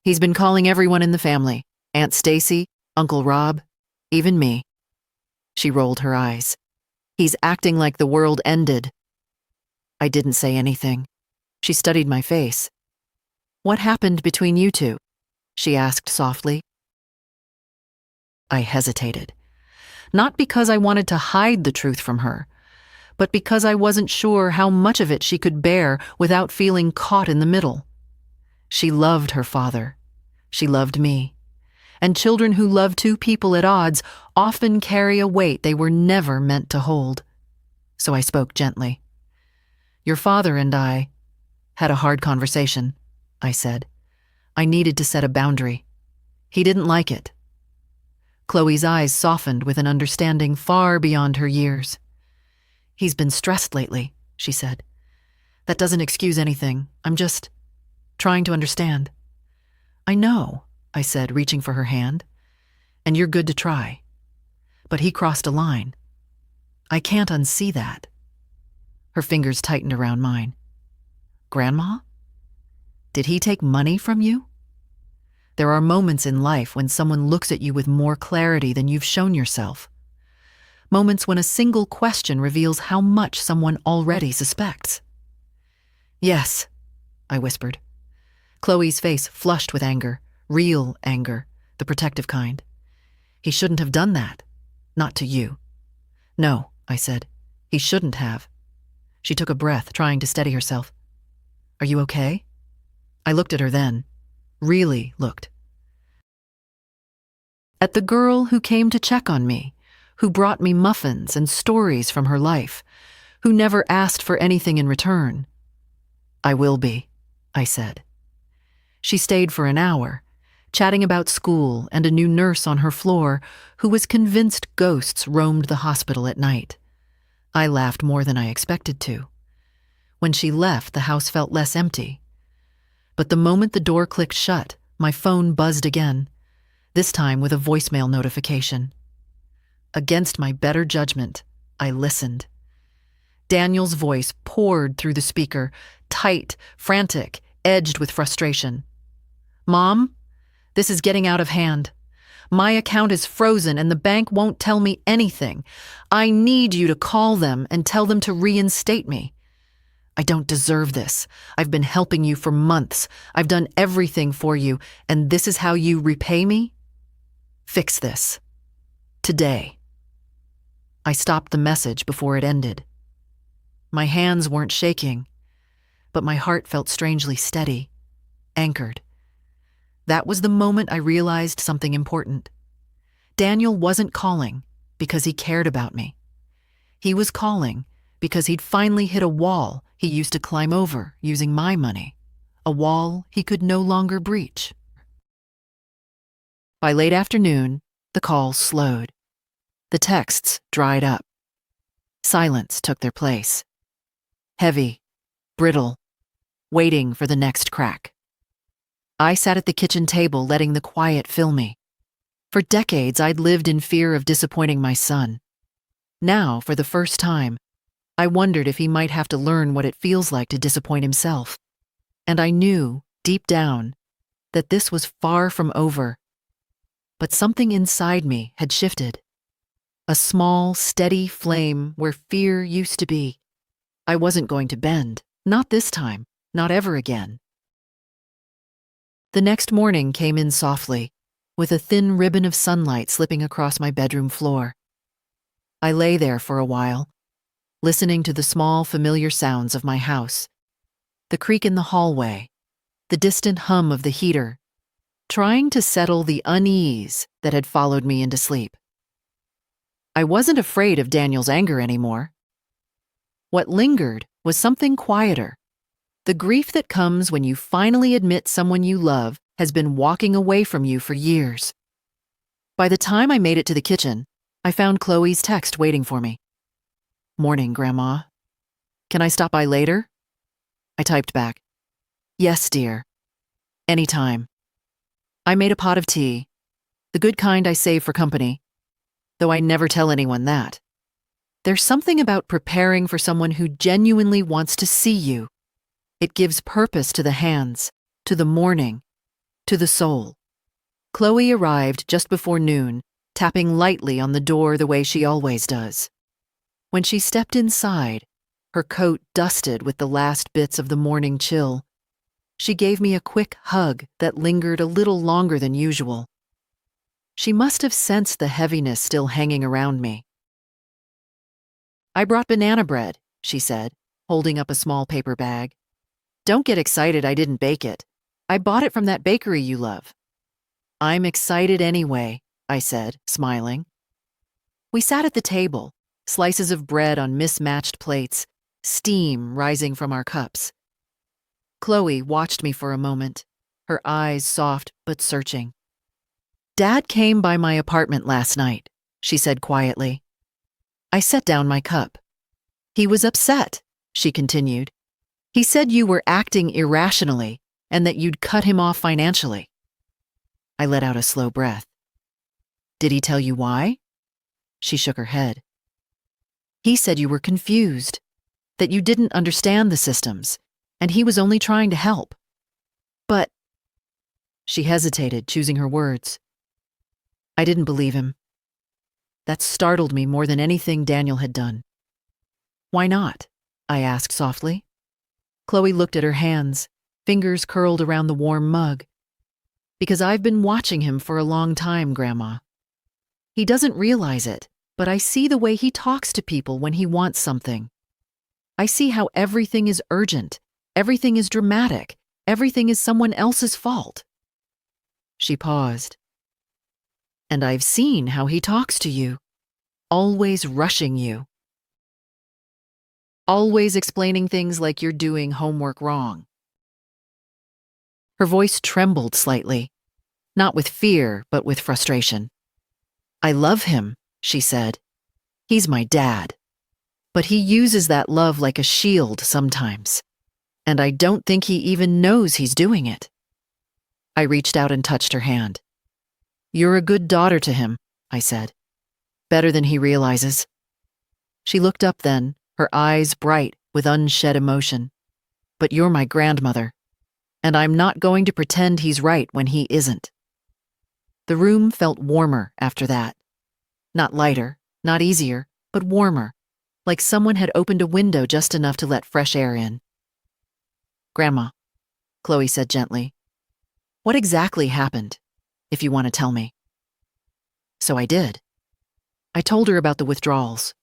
He's been calling everyone in the family. Aunt Stacy, Uncle Rob, even me." She rolled her eyes. "He's acting like the world ended." I didn't say anything. She studied my face. "What happened between you two?" she asked softly. I hesitated. Not because I wanted to hide the truth from her, but because I wasn't sure how much of it she could bear without feeling caught in the middle. She loved her father. She loved me. and children who love two people at odds often carry a weight they were never meant to hold. So I spoke gently. Your father and I had a hard conversation, I said. I needed to set a boundary. He didn't like it. Chloe's eyes softened with an understanding far beyond her years. He's been stressed lately, she said. That doesn't excuse anything. I'm just trying to understand. I know, I said, reaching for her hand. And you're good to try. But he crossed a line. I can't unsee that. Her fingers tightened around mine. Grandma? Did he take money from you? There are moments in life when someone looks at you with more clarity than you've shown yourself. Moments when a single question reveals how much someone already suspects. Yes, I whispered. Chloe's face flushed with anger, real anger, the protective kind. He shouldn't have done that. Not to you. No, I said. He shouldn't have. She took a breath, trying to steady herself. Are you okay? I looked at her then. Really looked. At the girl who came to check on me, who brought me muffins and stories from her life, who never asked for anything in return. I will be, I said. She stayed for an hour, chatting about school and a new nurse on her floor who was convinced ghosts roamed the hospital at night. I laughed more than I expected to. When she left, the house felt less empty. But the moment the door clicked shut, my phone buzzed again, this time with a voicemail notification. Against my better judgment, I listened. Daniel's voice poured through the speaker, tight, frantic, edged with frustration. Mom, this is getting out of hand. My account is frozen and the bank won't tell me anything. I need you to call them and tell them to reinstate me. I don't deserve this. I've been helping you for months. I've done everything for you, and this is how you repay me? Fix this. Today. I stopped the message before it ended. My hands weren't shaking, but my heart felt strangely steady, anchored. That was the moment I realized something important. Daniel wasn't calling because he cared about me. He was calling because he'd finally hit a wall he used to climb over using my money, a wall he could no longer breach. By late afternoon, the calls slowed. The texts dried up. Silence took their place. Heavy, brittle, waiting for the next crack. I sat at the kitchen table letting the quiet fill me. For decades, I'd lived in fear of disappointing my son. Now, for the first time, I wondered if he might have to learn what it feels like to disappoint himself. And I knew, deep down, that this was far from over. But something inside me had shifted. A small, steady flame where fear used to be. I wasn't going to bend, not this time, not ever again. The next morning came in softly, with a thin ribbon of sunlight slipping across my bedroom floor. I lay there for a while, listening to the small, familiar sounds of my house, the creak in the hallway, the distant hum of the heater, trying to settle the unease that had followed me into sleep. I wasn't afraid of Daniel's anger anymore. What lingered was something quieter, the grief that comes when you finally admit someone you love has been walking away from you for years. By the time I made it to the kitchen, I found Chloe's text waiting for me. Morning, Grandma. Can I stop by later? I typed back. Yes, dear. Anytime. I made a pot of tea, the good kind I save for company, though I never tell anyone that. There's something about preparing for someone who genuinely wants to see you. It gives purpose to the hands, to the morning, to the soul. Chloe arrived just before noon, tapping lightly on the door the way she always does. When she stepped inside, her coat dusted with the last bits of the morning chill, she gave me a quick hug that lingered a little longer than usual. She must have sensed the heaviness still hanging around me. I brought banana bread, she said, holding up a small paper bag. Don't get excited I didn't bake it. I bought it from that bakery you love. I'm excited anyway, I said, smiling. We sat at the table, slices of bread on mismatched plates, steam rising from our cups. Chloe watched me for a moment, her eyes soft but searching. Dad came by my apartment last night, she said quietly. I set down my cup. He was upset, she continued. He said you were acting irrationally and that you'd cut him off financially. I let out a slow breath. Did he tell you why? She shook her head. He said you were confused, that you didn't understand the systems, and he was only trying to help. But, she hesitated, choosing her words. I didn't believe him. That startled me more than anything Daniel had done. Why not? I asked softly. Chloe looked at her hands, fingers curled around the warm mug. Because I've been watching him for a long time, Grandma. He doesn't realize it, but I see the way he talks to people when he wants something. I see how everything is urgent, everything is dramatic, everything is someone else's fault. She paused. And I've seen how he talks to you, always rushing you. Always explaining things like you're doing homework wrong. Her voice trembled slightly, not with fear, but with frustration. I love him, she said. He's my dad. But he uses that love like a shield sometimes. And I don't think he even knows he's doing it. I reached out and touched her hand. You're a good daughter to him, I said. Better than he realizes. She looked up then, her eyes bright with unshed emotion. But you're my grandmother, and I'm not going to pretend he's right when he isn't. The room felt warmer after that. Not lighter, not easier, but warmer, like someone had opened a window just enough to let fresh air in. Grandma, Chloe said gently, what exactly happened, if you want to tell me? So I did. I told her about the withdrawals,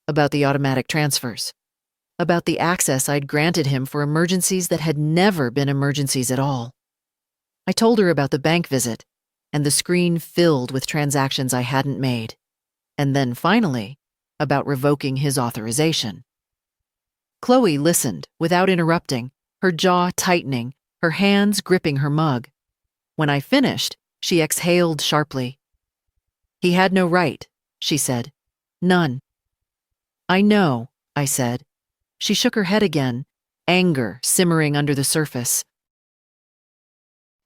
about the automatic transfers, about the access I'd granted him for emergencies that had never been emergencies at all. I told her about the bank visit and the screen filled with transactions I hadn't made, and then finally, about revoking his authorization. Chloe listened without interrupting, her jaw tightening, her hands gripping her mug. When I finished, she exhaled sharply. He had no right, she said. None. I know, I said. She shook her head again, anger simmering under the surface.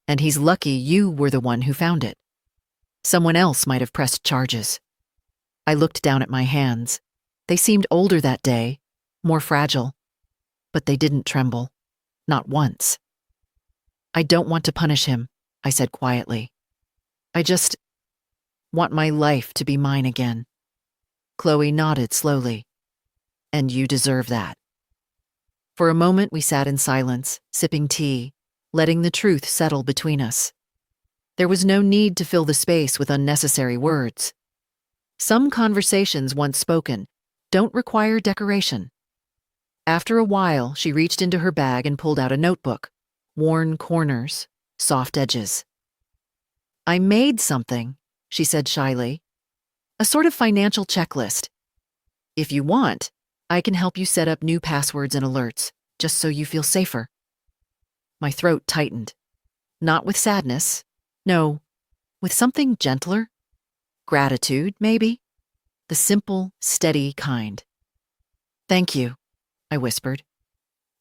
And he's lucky you were the one who found it. Someone else might have pressed charges. I looked down at my hands. They seemed older that day, more fragile. But they didn't tremble. Not once. I don't want to punish him, I said quietly. I just want my life to be mine again. Chloe nodded slowly. And you deserve that. For a moment we sat in silence, sipping tea, letting the truth settle between us. There was no need to fill the space with unnecessary words. Some conversations, once spoken, don't require decoration. After a while, she reached into her bag and pulled out a notebook. Worn corners, soft edges. I made something, she said shyly. A sort of financial checklist. If you want, I can help you set up new passwords and alerts, just so you feel safer. My throat tightened. Not with sadness. No, with something gentler. Gratitude, maybe. The simple, steady kind. Thank you, I whispered.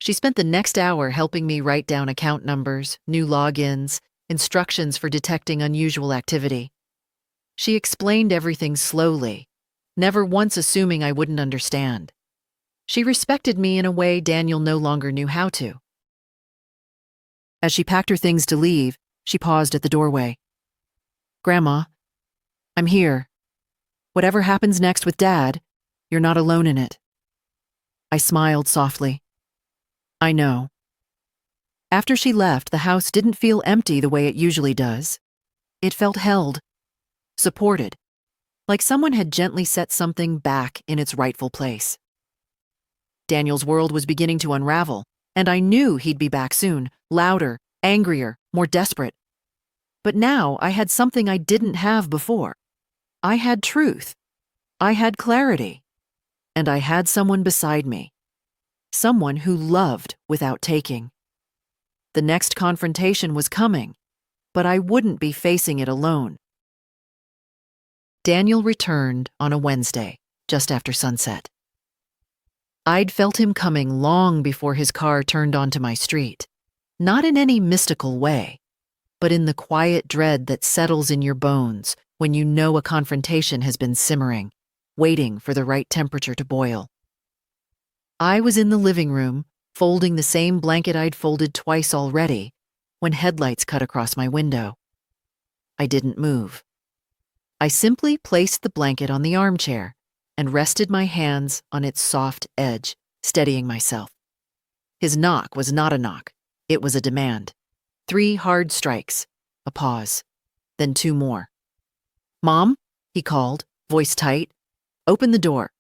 She spent the next hour helping me write down account numbers, new logins, instructions for detecting unusual activity. She explained everything slowly, never once assuming I wouldn't understand. She respected me in a way Daniel no longer knew how to. As she packed her things to leave, she paused at the doorway. Grandma, I'm here. Whatever happens next with Dad, you're not alone in it. I smiled softly. I know. After she left, the house didn't feel empty the way it usually does. It felt held, supported, like someone had gently set something back in its rightful place. Daniel's world was beginning to unravel, and I knew he'd be back soon, louder, angrier, more desperate. But now I had something I didn't have before. I had truth. I had clarity. And I had someone beside me. Someone who loved without taking. The next confrontation was coming, but I wouldn't be facing it alone. Daniel returned on a Wednesday, just after sunset. I'd felt him coming long before his car turned onto my street. Not in any mystical way, but in the quiet dread that settles in your bones when you know a confrontation has been simmering, waiting for the right temperature to boil. I was in the living room, folding the same blanket I'd folded twice already, when headlights cut across my window. I didn't move. I simply placed the blanket on the armchair and rested my hands on its soft edge, steadying myself. His knock was not a knock. It was a demand. 3 hard strikes, a pause, then 2 more. "Mom," he called, voice tight. "Open the door."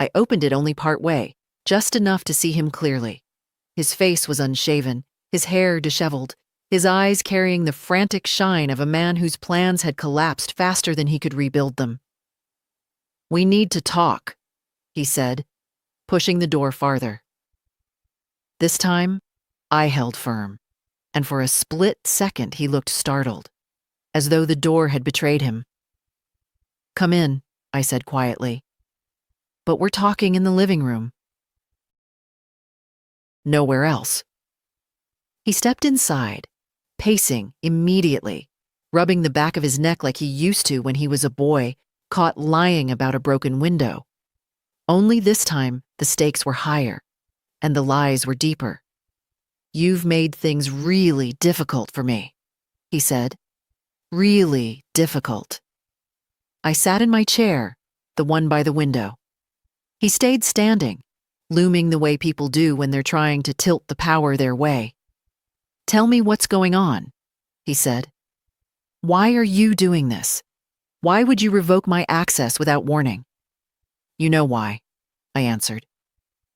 I opened it only part way, just enough to see him clearly. His face was unshaven, his hair disheveled, his eyes carrying the frantic shine of a man whose plans had collapsed faster than he could rebuild them. "We need to talk," he said, pushing the door farther. This time, I held firm, and for a split second he looked startled, as though the door had betrayed him. "Come in," I said quietly. "But we're talking in the living room." "Nowhere else." He stepped inside, pacing immediately, rubbing the back of his neck like he used to when he was a boy, caught lying about a broken window. Only this time, the stakes were higher, and the lies were deeper. "You've made things really difficult for me," he said. "Really difficult." I sat in my chair, the one by the window. He stayed standing, looming the way people do when they're trying to tilt the power their way. "Tell me what's going on," he said. "Why are you doing this? Why would you revoke my access without warning?" "You know why," I answered.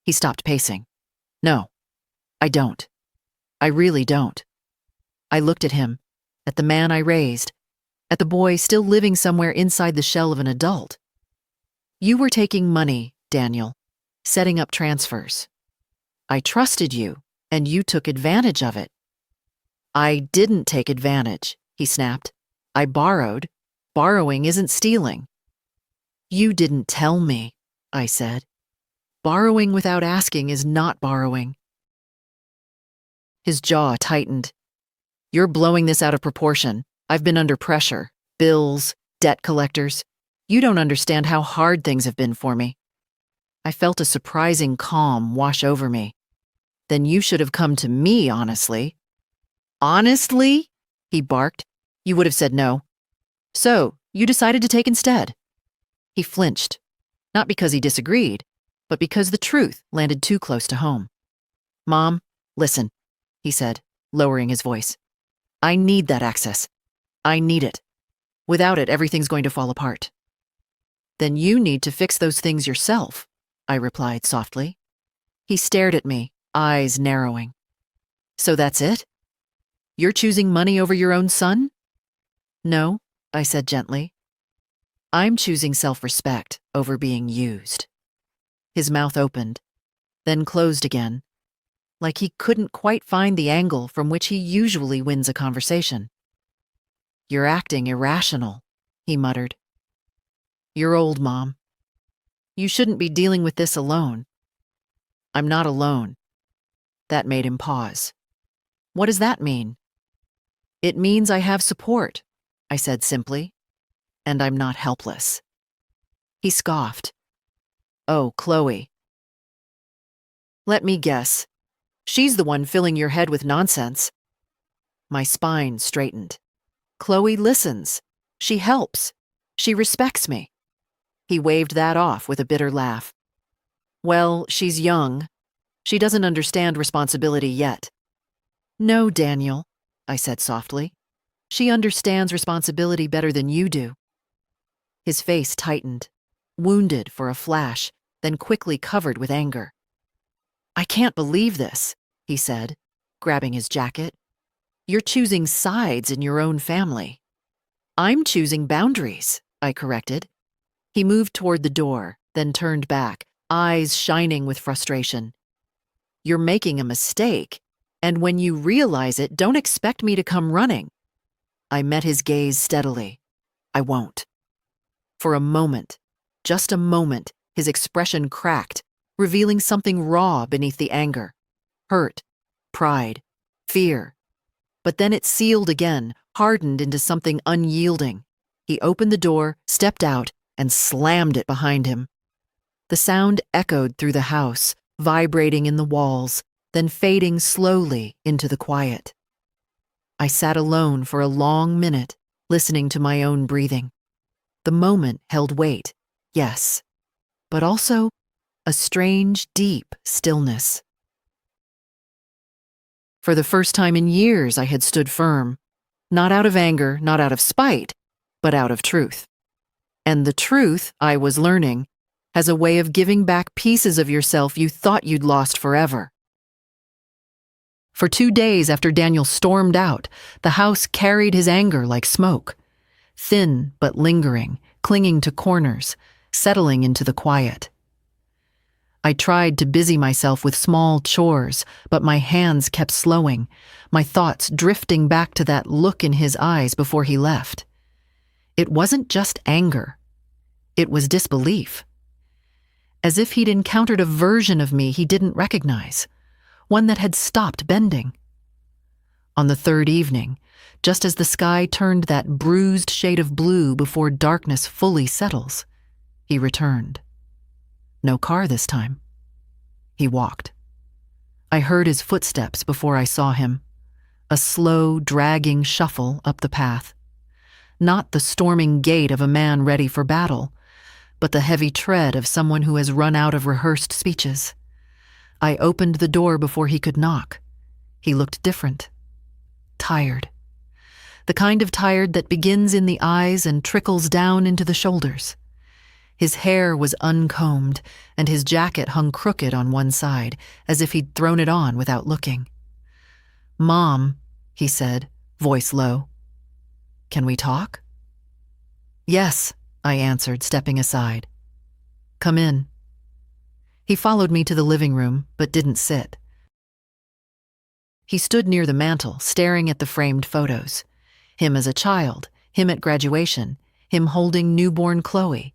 He stopped pacing. "No, I don't. I really don't." I looked at him, at the man I raised, at the boy still living somewhere inside the shell of an adult. "You were taking money, Daniel, setting up transfers. I trusted you, and you took advantage of it." "I didn't take advantage," he snapped. "I borrowed. Borrowing isn't stealing." "You didn't tell me," I said. "Borrowing without asking is not borrowing." His jaw tightened. "You're blowing this out of proportion. I've been under pressure. Bills, debt collectors. You don't understand how hard things have been for me." I felt a surprising calm wash over me. "Then you should have come to me, honestly." "Honestly?" he barked. "You would have said no. So, you decided to take instead." He flinched, not because he disagreed, but because the truth landed too close to home. "Mom, listen," he said, lowering his voice. "I need that access. I need it. Without it, everything's going to fall apart." "Then you need to fix those things yourself," I replied softly. He stared at me, eyes narrowing. "So that's it? You're choosing money over your own son?" "No," I said gently. "I'm choosing self-respect over being used." His mouth opened, then closed again, like he couldn't quite find the angle from which he usually wins a conversation. "You're acting irrational," he muttered. "You're old, Mom. You shouldn't be dealing with this alone." "I'm not alone." That made him pause. "What does that mean?" "It means I have support," I said simply, "and I'm not helpless." He scoffed. "Oh, Chloe. Let me guess. She's the one filling your head with nonsense." My spine straightened. "Chloe listens. She helps. She respects me." He waved that off with a bitter laugh. "Well, she's young. She doesn't understand responsibility yet." "No, Daniel," I said softly. "She understands responsibility better than you do." His face tightened, wounded for a flash, then quickly covered with anger. "I can't believe this," he said, grabbing his jacket. You're choosing sides in your own family. I'm choosing boundaries, I corrected. He moved toward the door, then turned back, eyes shining with frustration. You're making a mistake, and when you realize it, don't expect me to come running. I met his gaze steadily. I won't. For a moment, just a moment, his expression cracked, revealing something raw beneath the anger. Hurt, pride, fear. But then it sealed again, hardened into something unyielding. He opened the door, stepped out, and slammed it behind him. The sound echoed through the house, vibrating in the walls, then fading slowly into the quiet. I sat alone for a long minute, listening to my own breathing. The moment held weight, yes, but also a strange, deep stillness. For the first time in years, I had stood firm, not out of anger, not out of spite, but out of truth. And the truth, I was learning, has a way of giving back pieces of yourself you thought you'd lost forever. For 2 days after Daniel stormed out, the house carried his anger like smoke, thin but lingering, clinging to corners, settling into the quiet. I tried to busy myself with small chores, but my hands kept slowing, my thoughts drifting back to that look in his eyes before he left. It wasn't just anger. It was disbelief. As if he'd encountered a version of me he didn't recognize, one that had stopped bending. On the 3rd evening, just as the sky turned that bruised shade of blue before darkness fully settles, he returned. No car this time. He walked. I heard his footsteps before I saw him, a slow, dragging shuffle up the path. Not the storming gait of a man ready for battle, but the heavy tread of someone who has run out of rehearsed speeches. I opened the door before he could knock. He looked different. Tired. The kind of tired that begins in the eyes and trickles down into the shoulders. His hair was uncombed, and his jacket hung crooked on one side, as if he'd thrown it on without looking. "Mom," he said, voice low. "Can we talk?" "Yes," I answered, stepping aside. "Come in." He followed me to the living room, but didn't sit. He stood near the mantel, staring at the framed photos. Him as a child, him at graduation, him holding newborn Chloe.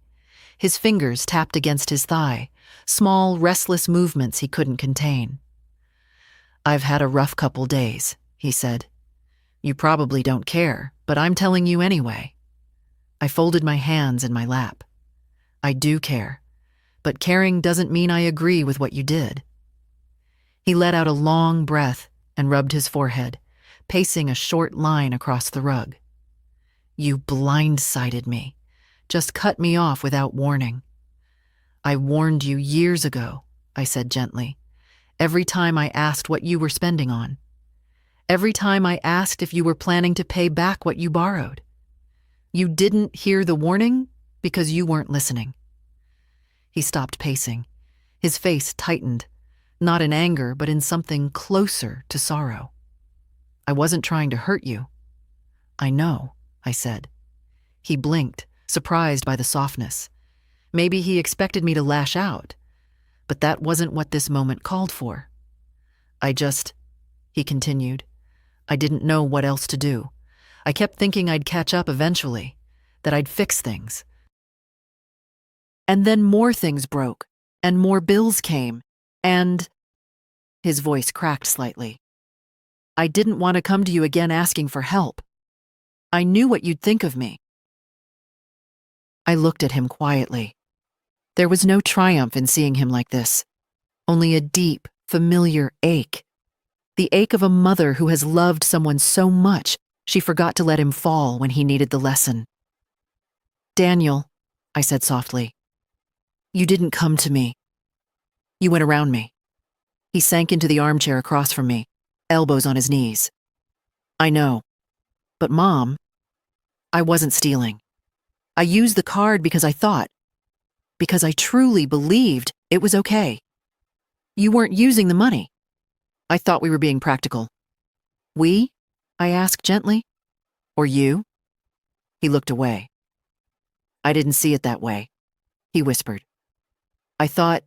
His fingers tapped against his thigh, small, restless movements he couldn't contain. "I've had a rough couple days," he said. "You probably don't care, but I'm telling you anyway." I folded my hands in my lap. "I do care, but caring doesn't mean I agree with what you did." He let out a long breath and rubbed his forehead, pacing a short line across the rug. "You blindsided me. Just cut me off without warning." "I warned you years ago," I said gently, "every time I asked what you were spending on. Every time I asked if you were planning to pay back what you borrowed. You didn't hear the warning because you weren't listening." He stopped pacing. His face tightened, not in anger, but in something closer to sorrow. "I wasn't trying to hurt you." "I know," I said. He blinked, surprised by the softness. Maybe he expected me to lash out, but that wasn't what this moment called for. He continued, "I didn't know what else to do. I kept thinking I'd catch up eventually, that I'd fix things. And then more things broke, and more bills came, and—" His voice cracked slightly. "I didn't want to come to you again asking for help. I knew what you'd think of me." I looked at him quietly. There was no triumph in seeing him like this, only a deep, familiar ache. The ache of a mother who has loved someone so much she forgot to let him fall when he needed the lesson. "Daniel," I said softly, "you didn't come to me. You went around me." He sank into the armchair across from me, elbows on his knees. "I know. But Mom, I wasn't stealing. I used the card because I truly believed it was okay. You weren't using the money. I thought we were being practical." "We?" I asked gently. Or you? He looked away. I didn't see it that way, he whispered. I thought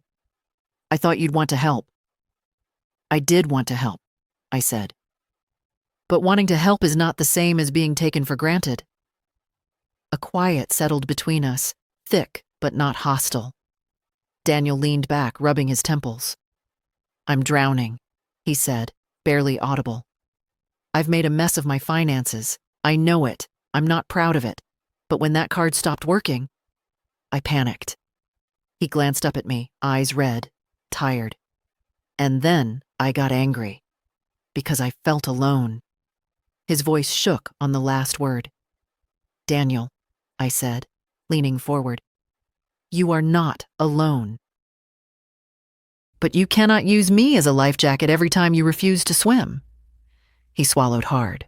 you'd want to help. I did want to help, I said. But wanting to help is not the same as being taken for granted. A quiet settled between us, thick but not hostile. Daniel leaned back, rubbing his temples. I'm drowning, he said, barely audible. I've made a mess of my finances. I know it. I'm not proud of it. But when that card stopped working, I panicked. He glanced up at me, eyes red, tired. And then I got angry, because I felt alone. His voice shook on the last word. Daniel, I said, leaning forward. You are not alone. But you cannot use me as a life jacket every time you refuse to swim. He swallowed hard.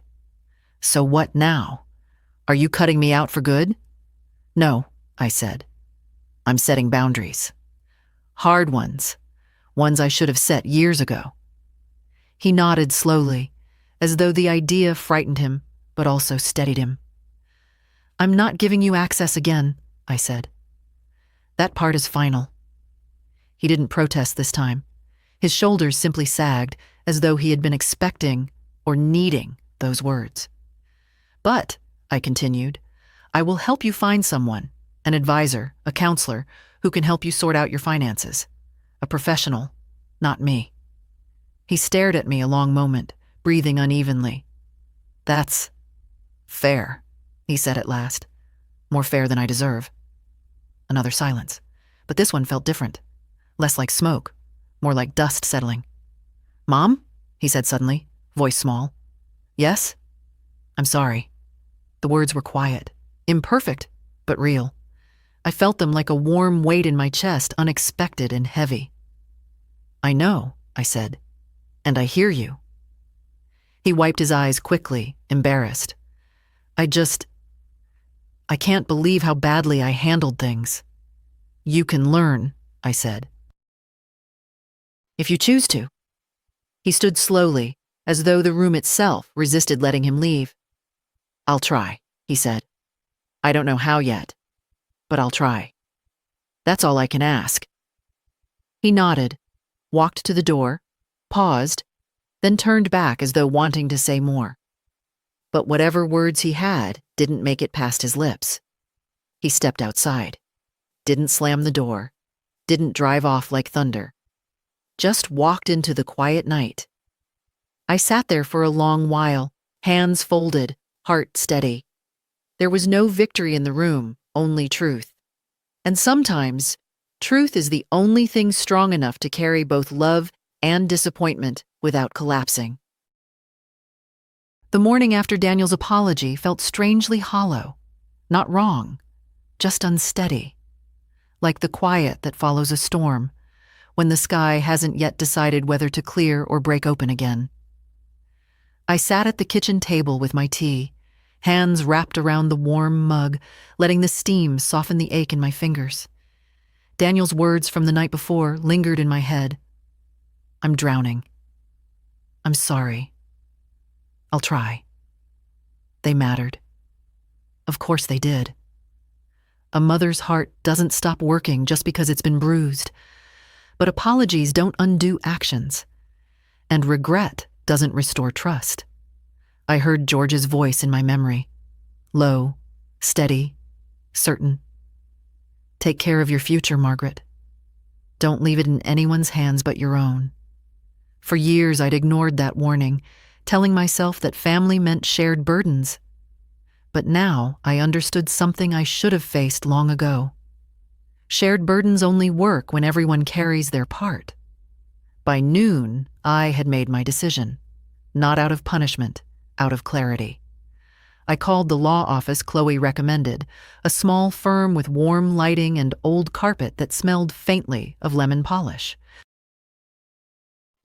So what now? Are you cutting me out for good? No, I said. I'm setting boundaries. Hard ones. Ones I should have set years ago. He nodded slowly, as though the idea frightened him, but also steadied him. I'm not giving you access again, I said. That part is final. He didn't protest this time. His shoulders simply sagged, as though he had been expecting or needing those words. But, I continued, I will help you find someone, an advisor, a counselor, who can help you sort out your finances. A professional, not me. He stared at me a long moment, breathing unevenly. That's fair, he said at last. More fair than I deserve. Another silence, but this one felt different. Less like smoke, more like dust settling. Mom? He said suddenly, voice small. Yes? I'm sorry. The words were quiet, imperfect, but real. I felt them like a warm weight in my chest, unexpected and heavy. I know, I said, and I hear you. He wiped his eyes quickly, embarrassed. I can't believe how badly I handled things. You can learn, I said. If you choose to. He stood slowly, as though the room itself resisted letting him leave. I'll try, he said. I don't know how yet, but I'll try. That's all I can ask. He nodded, walked to the door, paused, then turned back as though wanting to say more. But whatever words he had didn't make it past his lips. He stepped outside, didn't slam the door, didn't drive off like thunder. Just walked into the quiet night. I sat there for a long while, hands folded, heart steady. There was no victory in the room, only truth. And sometimes, truth is the only thing strong enough to carry both love and disappointment without collapsing. The morning after Daniel's apology felt strangely hollow. Not wrong, just unsteady. Like the quiet that follows a storm, when the sky hasn't yet decided whether to clear or break open again. I sat at the kitchen table with my tea, hands wrapped around the warm mug, letting the steam soften the ache in my fingers. Daniel's words from the night before lingered in my head. I'm drowning. I'm sorry. I'll try. They mattered. Of course they did. A mother's heart doesn't stop working just because it's been bruised. But apologies don't undo actions. And regret doesn't restore trust. I heard George's voice in my memory. Low, steady, certain. Take care of your future, Margaret. Don't leave it in anyone's hands but your own. For years I'd ignored that warning, telling myself that family meant shared burdens. But now I understood something I should have faced long ago. Shared burdens only work when everyone carries their part. By noon, I had made my decision. Not out of punishment, out of clarity. I called the law office Chloe recommended, a small firm with warm lighting and old carpet that smelled faintly of lemon polish.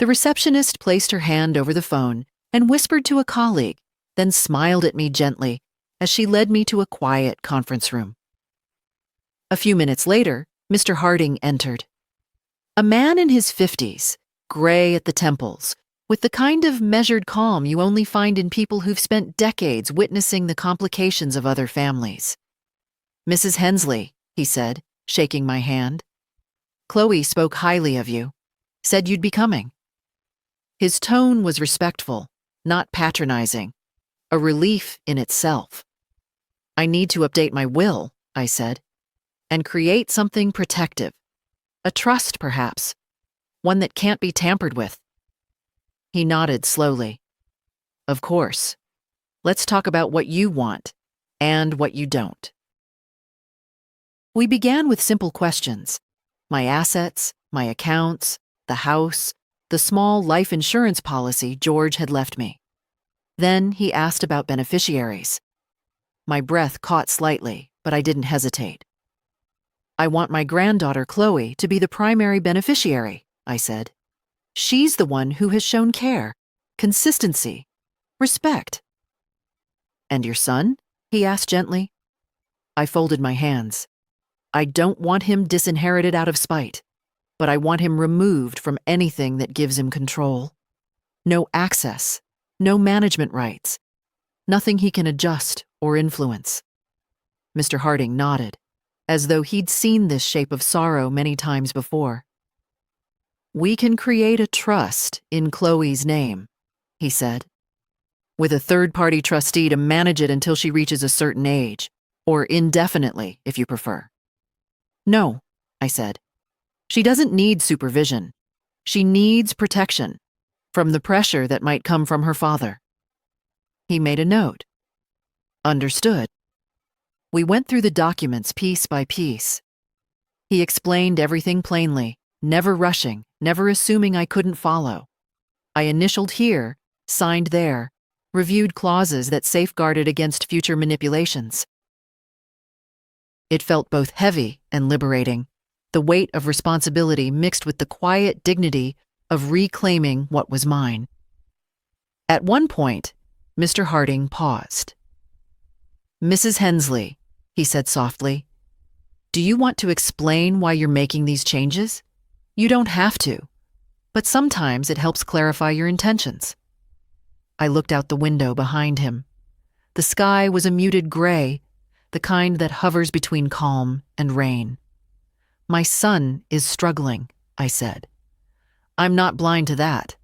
The receptionist placed her hand over the phone and whispered to a colleague, then smiled at me gently as she led me to a quiet conference room. A few minutes later, Mr. Harding entered. A man in his 50s, gray at the temples, with the kind of measured calm you only find in people who've spent decades witnessing the complications of other families. "Mrs. Hensley," he said, shaking my hand. "Chloe spoke highly of you, said you'd be coming." His tone was respectful, not patronizing, a relief in itself. "I need to update my will," I said, "and create something protective. A trust, perhaps, one that can't be tampered with." He nodded slowly. "Of course. Let's talk about what you want and what you don't." We began with simple questions. My assets, my accounts, the house, the small life insurance policy George had left me. Then he asked about beneficiaries. My breath caught slightly, but I didn't hesitate. "I want my granddaughter Chloe to be the primary beneficiary," I said. "She's the one who has shown care, consistency, respect." "And your son?" he asked gently. I folded my hands. "I don't want him disinherited out of spite, but I want him removed from anything that gives him control. No access, no management rights, nothing he can adjust or influence." Mr. Harding nodded, as though he'd seen this shape of sorrow many times before. "We can create a trust in Chloe's name," he said, "with a third-party trustee to manage it until she reaches a certain age, or indefinitely, if you prefer." "No," I said. "She doesn't need supervision. She needs protection from the pressure that might come from her father." He made a note. "Understood." We went through the documents piece by piece. He explained everything plainly, never rushing, never assuming I couldn't follow. I initialed here, signed there, reviewed clauses that safeguarded against future manipulations. It felt both heavy and liberating, the weight of responsibility mixed with the quiet dignity of reclaiming what was mine. At one point, Mr. Harding paused. "Mrs. Hensley," he said softly, "do you want to explain why you're making these changes? You don't have to, but sometimes it helps clarify your intentions." I looked out the window behind him. The sky was a muted gray, the kind that hovers between calm and rain. "My son is struggling," I said. "I'm not blind to that,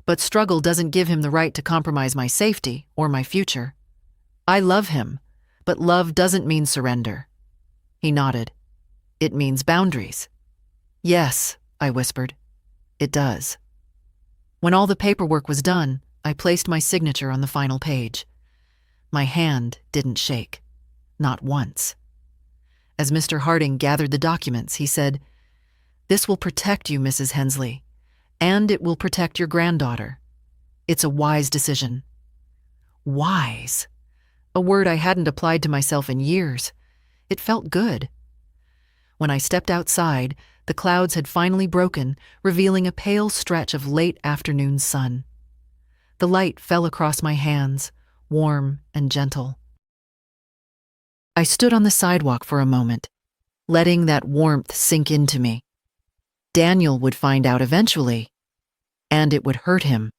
but struggle doesn't give him the right to compromise my safety or my future. I love him, but love doesn't mean surrender." He nodded. "It means boundaries." "Yes," I whispered. "It does." When all the paperwork was done, I placed my signature on the final page. My hand didn't shake. Not once. As Mr. Harding gathered the documents, he said, "This will protect you, Mrs. Hensley, and it will protect your granddaughter. It's a wise decision." Wise. A word I hadn't applied to myself in years. It felt good. When I stepped outside, the clouds had finally broken, revealing a pale stretch of late afternoon sun. The light fell across my hands, warm and gentle. I stood on the sidewalk for a moment, letting that warmth sink into me. Daniel would find out eventually, and it would hurt him.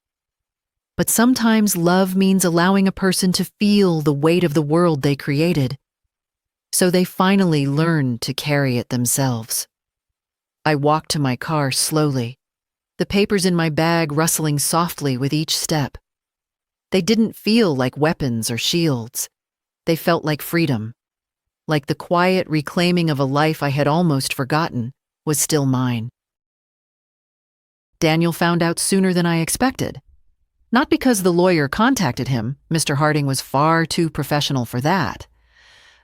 But sometimes love means allowing a person to feel the weight of the world they created, so they finally learn to carry it themselves. I walked to my car slowly, the papers in my bag rustling softly with each step. They didn't feel like weapons or shields. They felt like freedom, like the quiet reclaiming of a life I had almost forgotten was still mine. Daniel found out sooner than I expected. Not because the lawyer contacted him, Mr. Harding was far too professional for that,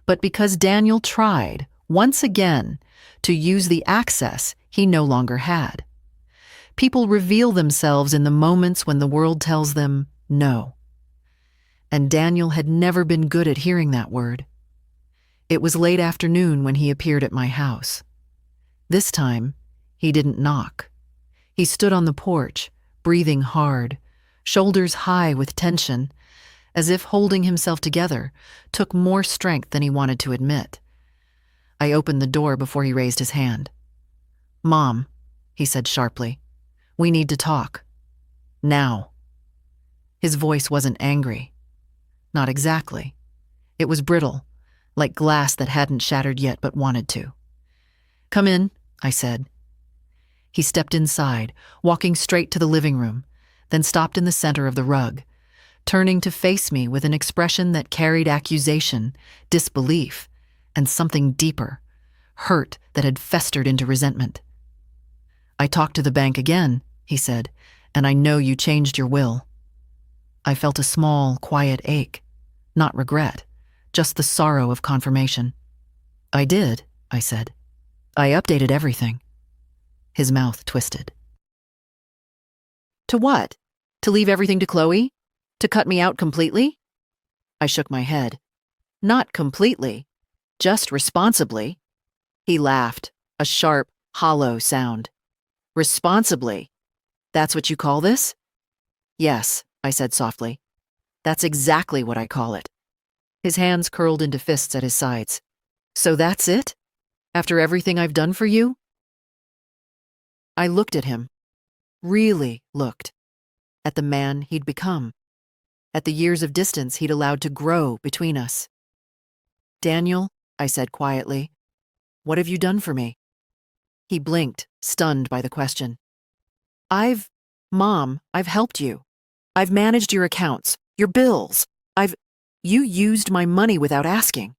but because Daniel tried, once again, to use the access he no longer had. People reveal themselves in the moments when the world tells them no. And Daniel had never been good at hearing that word. It was late afternoon when he appeared at my house. This time, he didn't knock. He stood on the porch, breathing hard, shoulders high with tension, as if holding himself together took more strength than he wanted to admit. I opened the door before he raised his hand. "Mom," he said sharply, "we need to talk." Now. His voice wasn't angry. Not exactly. It was brittle, like glass that hadn't shattered yet but wanted to. "Come in," I said. He stepped inside, walking straight to the living room, then stopped in the center of the rug, turning to face me with an expression that carried accusation, disbelief, and something deeper, hurt that had festered into resentment. "I talked to the bank again," he said, "and I know you changed your will." I felt a small, quiet ache, not regret, just the sorrow of confirmation. "I did," I said. "I updated everything." His mouth twisted. "To what? To leave everything to Chloe? To cut me out completely?" I shook my head. "Not completely, just responsibly." He laughed, a sharp, hollow sound. "Responsibly? That's what you call this?" "Yes," I said softly. "That's exactly what I call it." His hands curled into fists at his sides. "So that's it? After everything I've done for you?" I looked at him. Really looked. At the man he'd become. At the years of distance he'd allowed to grow between us. "Daniel," I said quietly, "what have you done for me?" He blinked, stunned by the question. Mom, I've helped you. I've managed your accounts, your bills. You used my money without asking,"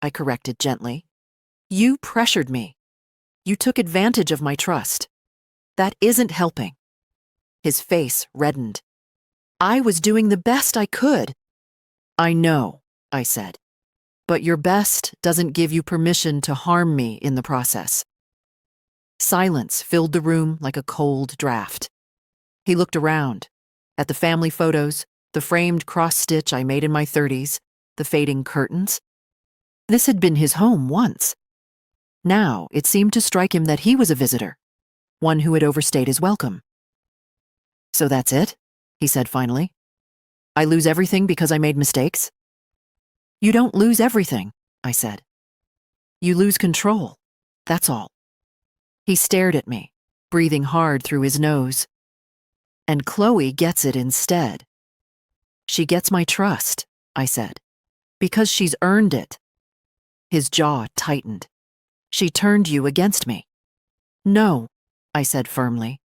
I corrected gently. "You pressured me. You took advantage of my trust. That isn't helping." His face reddened. "I was doing the best I could." "I know," I said. "But your best doesn't give you permission to harm me in the process." Silence filled the room like a cold draft. He looked around, at the family photos, the framed cross-stitch I made in my 30s, the fading curtains. This had been his home once. Now it seemed to strike him that he was a visitor, one who had overstayed his welcome. "So that's it?" he said finally. "I lose everything because I made mistakes?" "You don't lose everything," I said. "You lose control, that's all." He stared at me, breathing hard through his nose. "And Chloe gets it instead." "She gets my trust," I said, "because she's earned it." His jaw tightened. "She turned you against me." "No," I said firmly.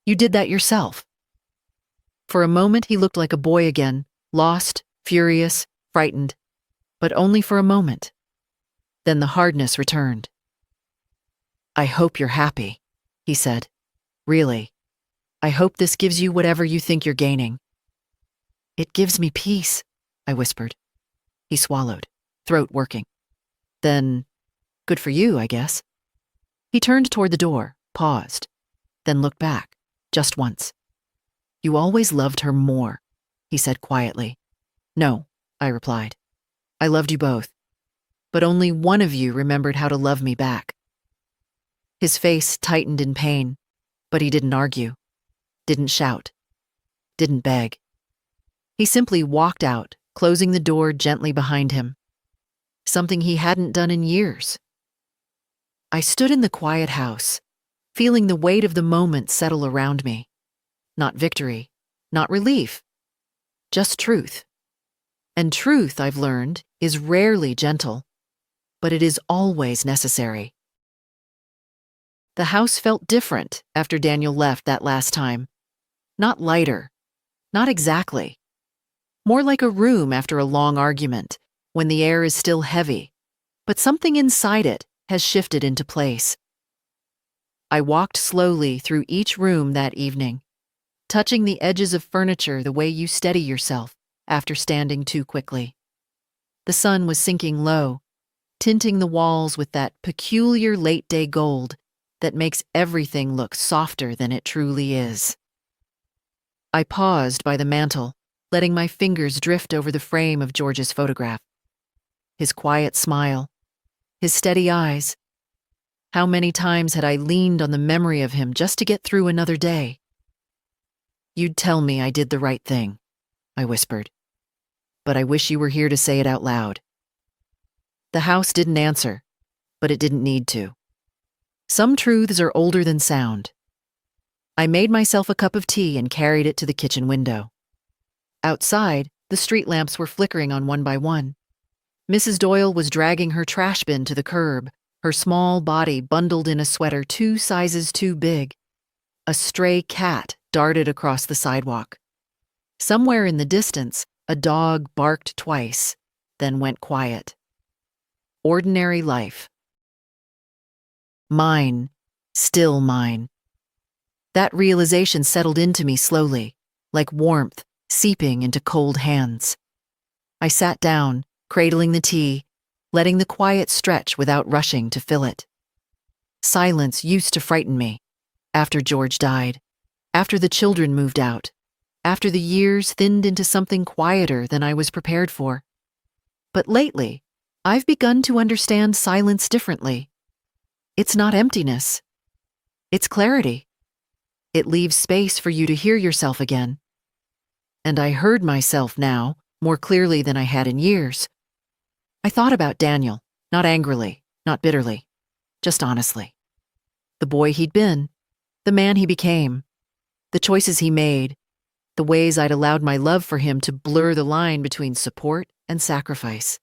"You did that yourself." For a moment he looked like a boy again, lost, furious, frightened, but only for a moment. Then the hardness returned. "I hope you're happy," he said. "Really. I hope this gives you whatever you think you're gaining." "It gives me peace," I whispered. He swallowed, throat working. "Then, good for you, I guess." He turned toward the door, paused, then looked back, just once. "You always loved her more," he said quietly. "No," I replied. "I loved you both. But only one of you remembered how to love me back." His face tightened in pain, but he didn't argue, didn't shout, didn't beg. He simply walked out, closing the door gently behind him. Something he hadn't done in years. I stood in the quiet house, feeling the weight of the moment settle around me. Not victory, not relief, just truth. And truth, I've learned, is rarely gentle, but it is always necessary. The house felt different after Daniel left that last time. Not lighter, not exactly. More like a room after a long argument, when the air is still heavy, but something inside it has shifted into place. I walked slowly through each room that evening, touching the edges of furniture the way you steady yourself after standing too quickly. The sun was sinking low, tinting the walls with that peculiar late-day gold that makes everything look softer than it truly is. I paused by the mantel, letting my fingers drift over the frame of George's photograph. His quiet smile, his steady eyes. How many times had I leaned on the memory of him just to get through another day? "You'd tell me I did the right thing," I whispered. "But I wish you were here to say it out loud." The house didn't answer, but it didn't need to. Some truths are older than sound. I made myself a cup of tea and carried it to the kitchen window. Outside, the street lamps were flickering on one by one. Mrs. Doyle was dragging her trash bin to the curb, her small body bundled in a sweater 2 sizes too big. A stray cat darted across the sidewalk. Somewhere in the distance, a dog barked twice, then went quiet. Ordinary life. Mine, still mine. That realization settled into me slowly, like warmth seeping into cold hands. I sat down, cradling the tea, letting the quiet stretch without rushing to fill it. Silence used to frighten me. After George died, after the children moved out, after the years thinned into something quieter than I was prepared for. But lately, I've begun to understand silence differently. It's not emptiness. It's clarity. It leaves space for you to hear yourself again. And I heard myself now, more clearly than I had in years. I thought about Daniel, not angrily, not bitterly, just honestly. The boy he'd been, the man he became, the choices he made, the ways I'd allowed my love for him to blur the line between support and sacrifice.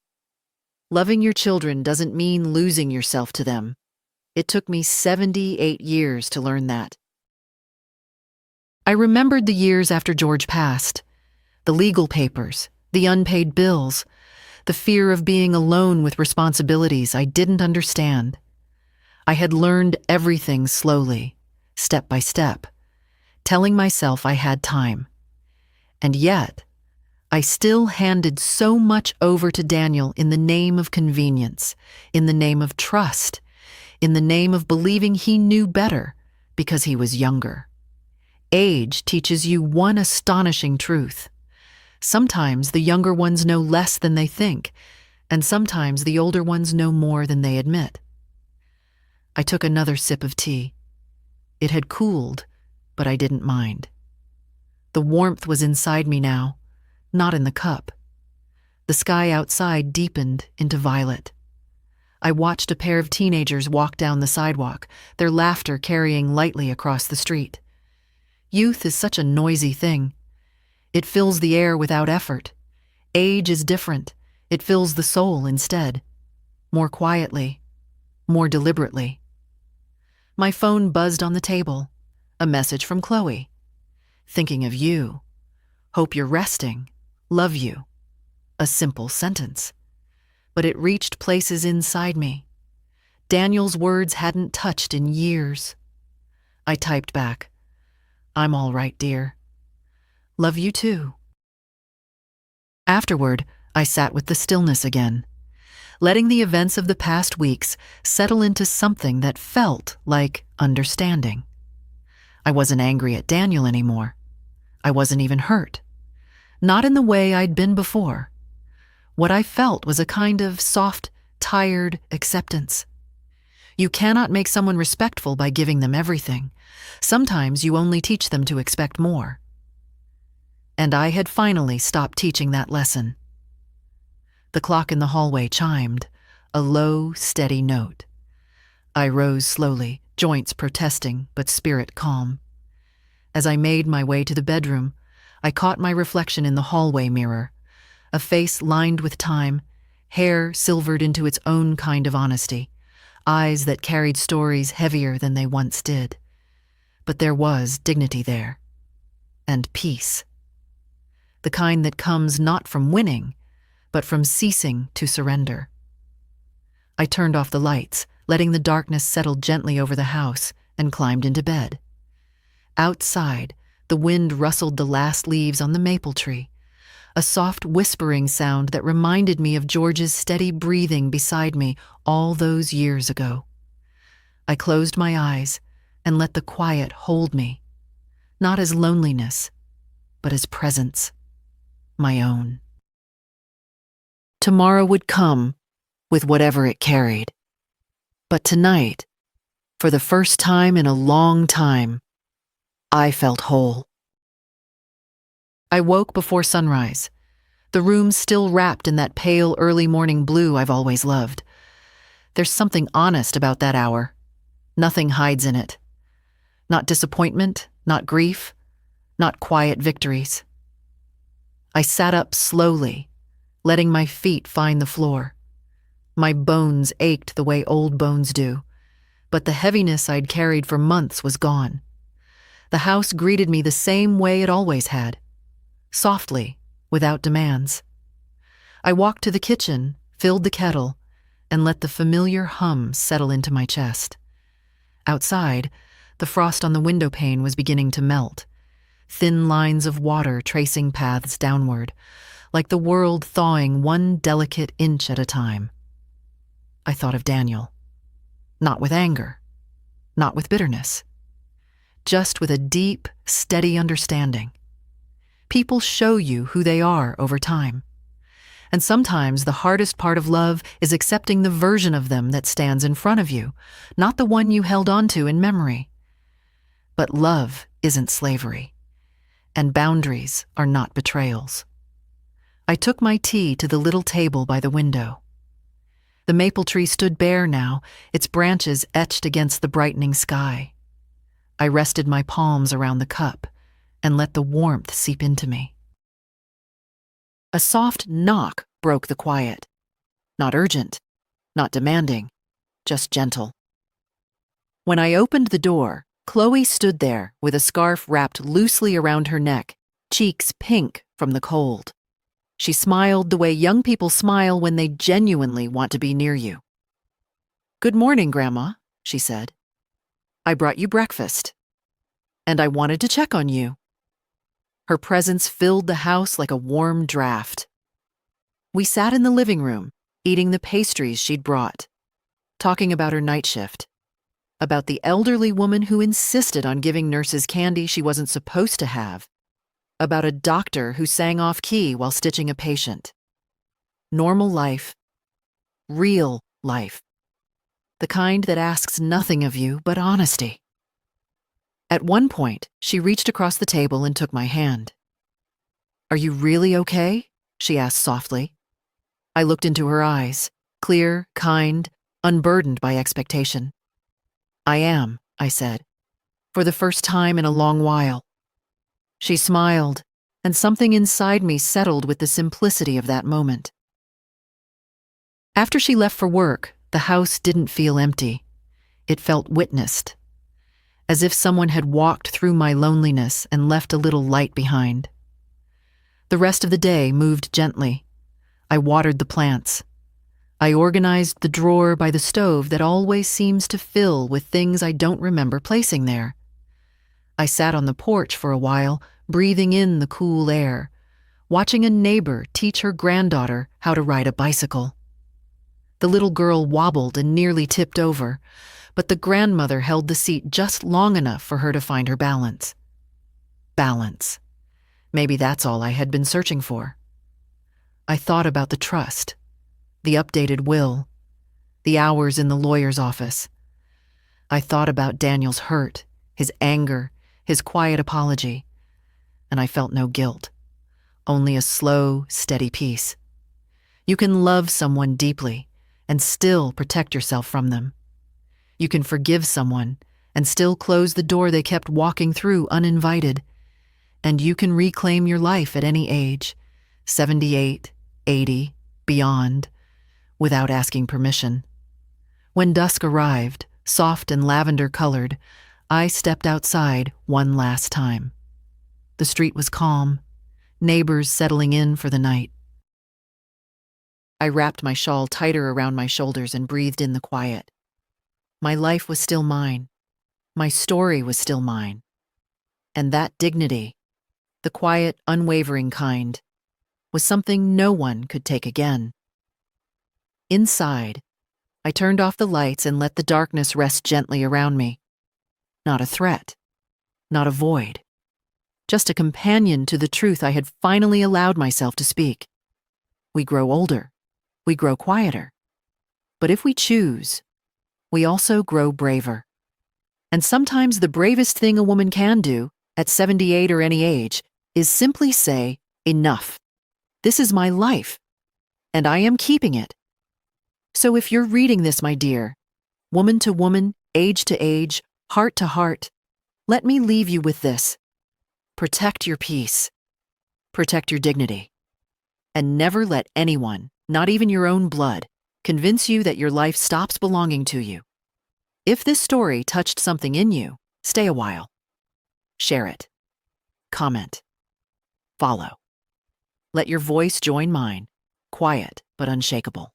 Loving your children doesn't mean losing yourself to them. It took me 78 years to learn that. I remembered the years after George passed, the legal papers, the unpaid bills, the fear of being alone with responsibilities I didn't understand. I had learned everything slowly, step by step, telling myself I had time. And yet, I still handed so much over to Daniel in the name of convenience, in the name of trust, in the name of believing he knew better because he was younger. Age teaches you one astonishing truth. Sometimes the younger ones know less than they think, and sometimes the older ones know more than they admit. I took another sip of tea. It had cooled, but I didn't mind. The warmth was inside me now, not in the cup. The sky outside deepened into violet. I watched a pair of teenagers walk down the sidewalk, their laughter carrying lightly across the street. Youth is such a noisy thing. It fills the air without effort. Age is different. It fills the soul instead. More quietly, more deliberately. My phone buzzed on the table. A message from Chloe. Thinking of you. Hope you're resting. Love you. A simple sentence. But it reached places inside me. Daniel's words hadn't touched in years. I typed back, "I'm all right, dear. Love you too." Afterward, I sat with the stillness again, letting the events of the past weeks settle into something that felt like understanding. I wasn't angry at Daniel anymore. I wasn't even hurt. Not in the way I'd been before. What I felt was a kind of soft, tired acceptance. You cannot make someone respectful by giving them everything. Sometimes you only teach them to expect more. And I had finally stopped teaching that lesson. The clock in the hallway chimed, a low, steady note. I rose slowly, joints protesting, but spirit calm. As I made my way to the bedroom, I caught my reflection in the hallway mirror, a face lined with time, hair silvered into its own kind of honesty, eyes that carried stories heavier than they once did. But there was dignity there, and peace. The kind that comes not from winning, but from ceasing to surrender. I turned off the lights, letting the darkness settle gently over the house, and climbed into bed. Outside, the wind rustled the last leaves on the maple tree, a soft whispering sound that reminded me of George's steady breathing beside me all those years ago. I closed my eyes and let the quiet hold me, not as loneliness, but as presence, my own. Tomorrow would come with whatever it carried. But tonight, for the first time in a long time, I felt whole. I woke before sunrise, the room still wrapped in that pale early morning blue I've always loved. There's something honest about that hour. Nothing hides in it. Not disappointment, not grief, not quiet victories. I sat up slowly, letting my feet find the floor. My bones ached the way old bones do, but the heaviness I'd carried for months was gone. The house greeted me the same way it always had, softly, without demands. I walked to the kitchen, filled the kettle, and let the familiar hum settle into my chest. Outside, the frost on the window pane was beginning to melt, thin lines of water tracing paths downward, like the world thawing one delicate inch at a time. I thought of Daniel. Not with anger, not with bitterness, just with a deep, steady understanding. People show you who they are over time. And sometimes the hardest part of love is accepting the version of them that stands in front of you, not the one you held onto in memory. But love isn't slavery, and boundaries are not betrayals. I took my tea to the little table by the window. The maple tree stood bare now, its branches etched against the brightening sky. I rested my palms around the cup and let the warmth seep into me. A soft knock broke the quiet. Not urgent, not demanding, just gentle. When I opened the door, Chloe stood there with a scarf wrapped loosely around her neck, cheeks pink from the cold. She smiled the way young people smile when they genuinely want to be near you. "Good morning, Grandma," she said. "I brought you breakfast. And I wanted to check on you." Her presence filled the house like a warm draft. We sat in the living room, eating the pastries she'd brought, talking about her night shift, about the elderly woman who insisted on giving nurses candy she wasn't supposed to have, about a doctor who sang off-key while stitching a patient. Normal life, real life, the kind that asks nothing of you but honesty. At one point, she reached across the table and took my hand. "Are you really okay?" she asked softly. I looked into her eyes, clear, kind, unburdened by expectation. "I am," I said, "for the first time in a long while." She smiled, and something inside me settled with the simplicity of that moment. After she left for work, the house didn't feel empty. It felt witnessed, as if someone had walked through my loneliness and left a little light behind. The rest of the day moved gently. I watered the plants. I organized the drawer by the stove that always seems to fill with things I don't remember placing there. I sat on the porch for a while, breathing in the cool air, watching a neighbor teach her granddaughter how to ride a bicycle. The little girl wobbled and nearly tipped over, but the grandmother held the seat just long enough for her to find her balance. Balance. Maybe that's all I had been searching for. I thought about the trust, the updated will, the hours in the lawyer's office. I thought about Daniel's hurt, his anger, his quiet apology, and I felt no guilt, only a slow, steady peace. You can love someone deeply and still protect yourself from them. You can forgive someone and still close the door they kept walking through uninvited. And you can reclaim your life at any age, 78, 80, beyond, without asking permission. When dusk arrived, soft and lavender-colored, I stepped outside one last time. The street was calm, neighbors settling in for the night. I wrapped my shawl tighter around my shoulders and breathed in the quiet. My life was still mine. My story was still mine. And that dignity, the quiet, unwavering kind, was something no one could take again. Inside, I turned off the lights and let the darkness rest gently around me. Not a threat, not a void, just a companion to the truth I had finally allowed myself to speak. We grow older, we grow quieter, but if we choose, we also grow braver. And sometimes the bravest thing a woman can do, at 78 or any age, is simply say, "Enough. This is my life, and I am keeping it." So if you're reading this, my dear, woman to woman, age to age, heart to heart, Let me leave you with this. Protect your peace. Protect your dignity. And never let anyone, not even your own blood, convince you that your life stops belonging to you. If this story touched something in you, stay a while. Share it. Comment. Follow. Let your voice join mine, quiet but unshakable.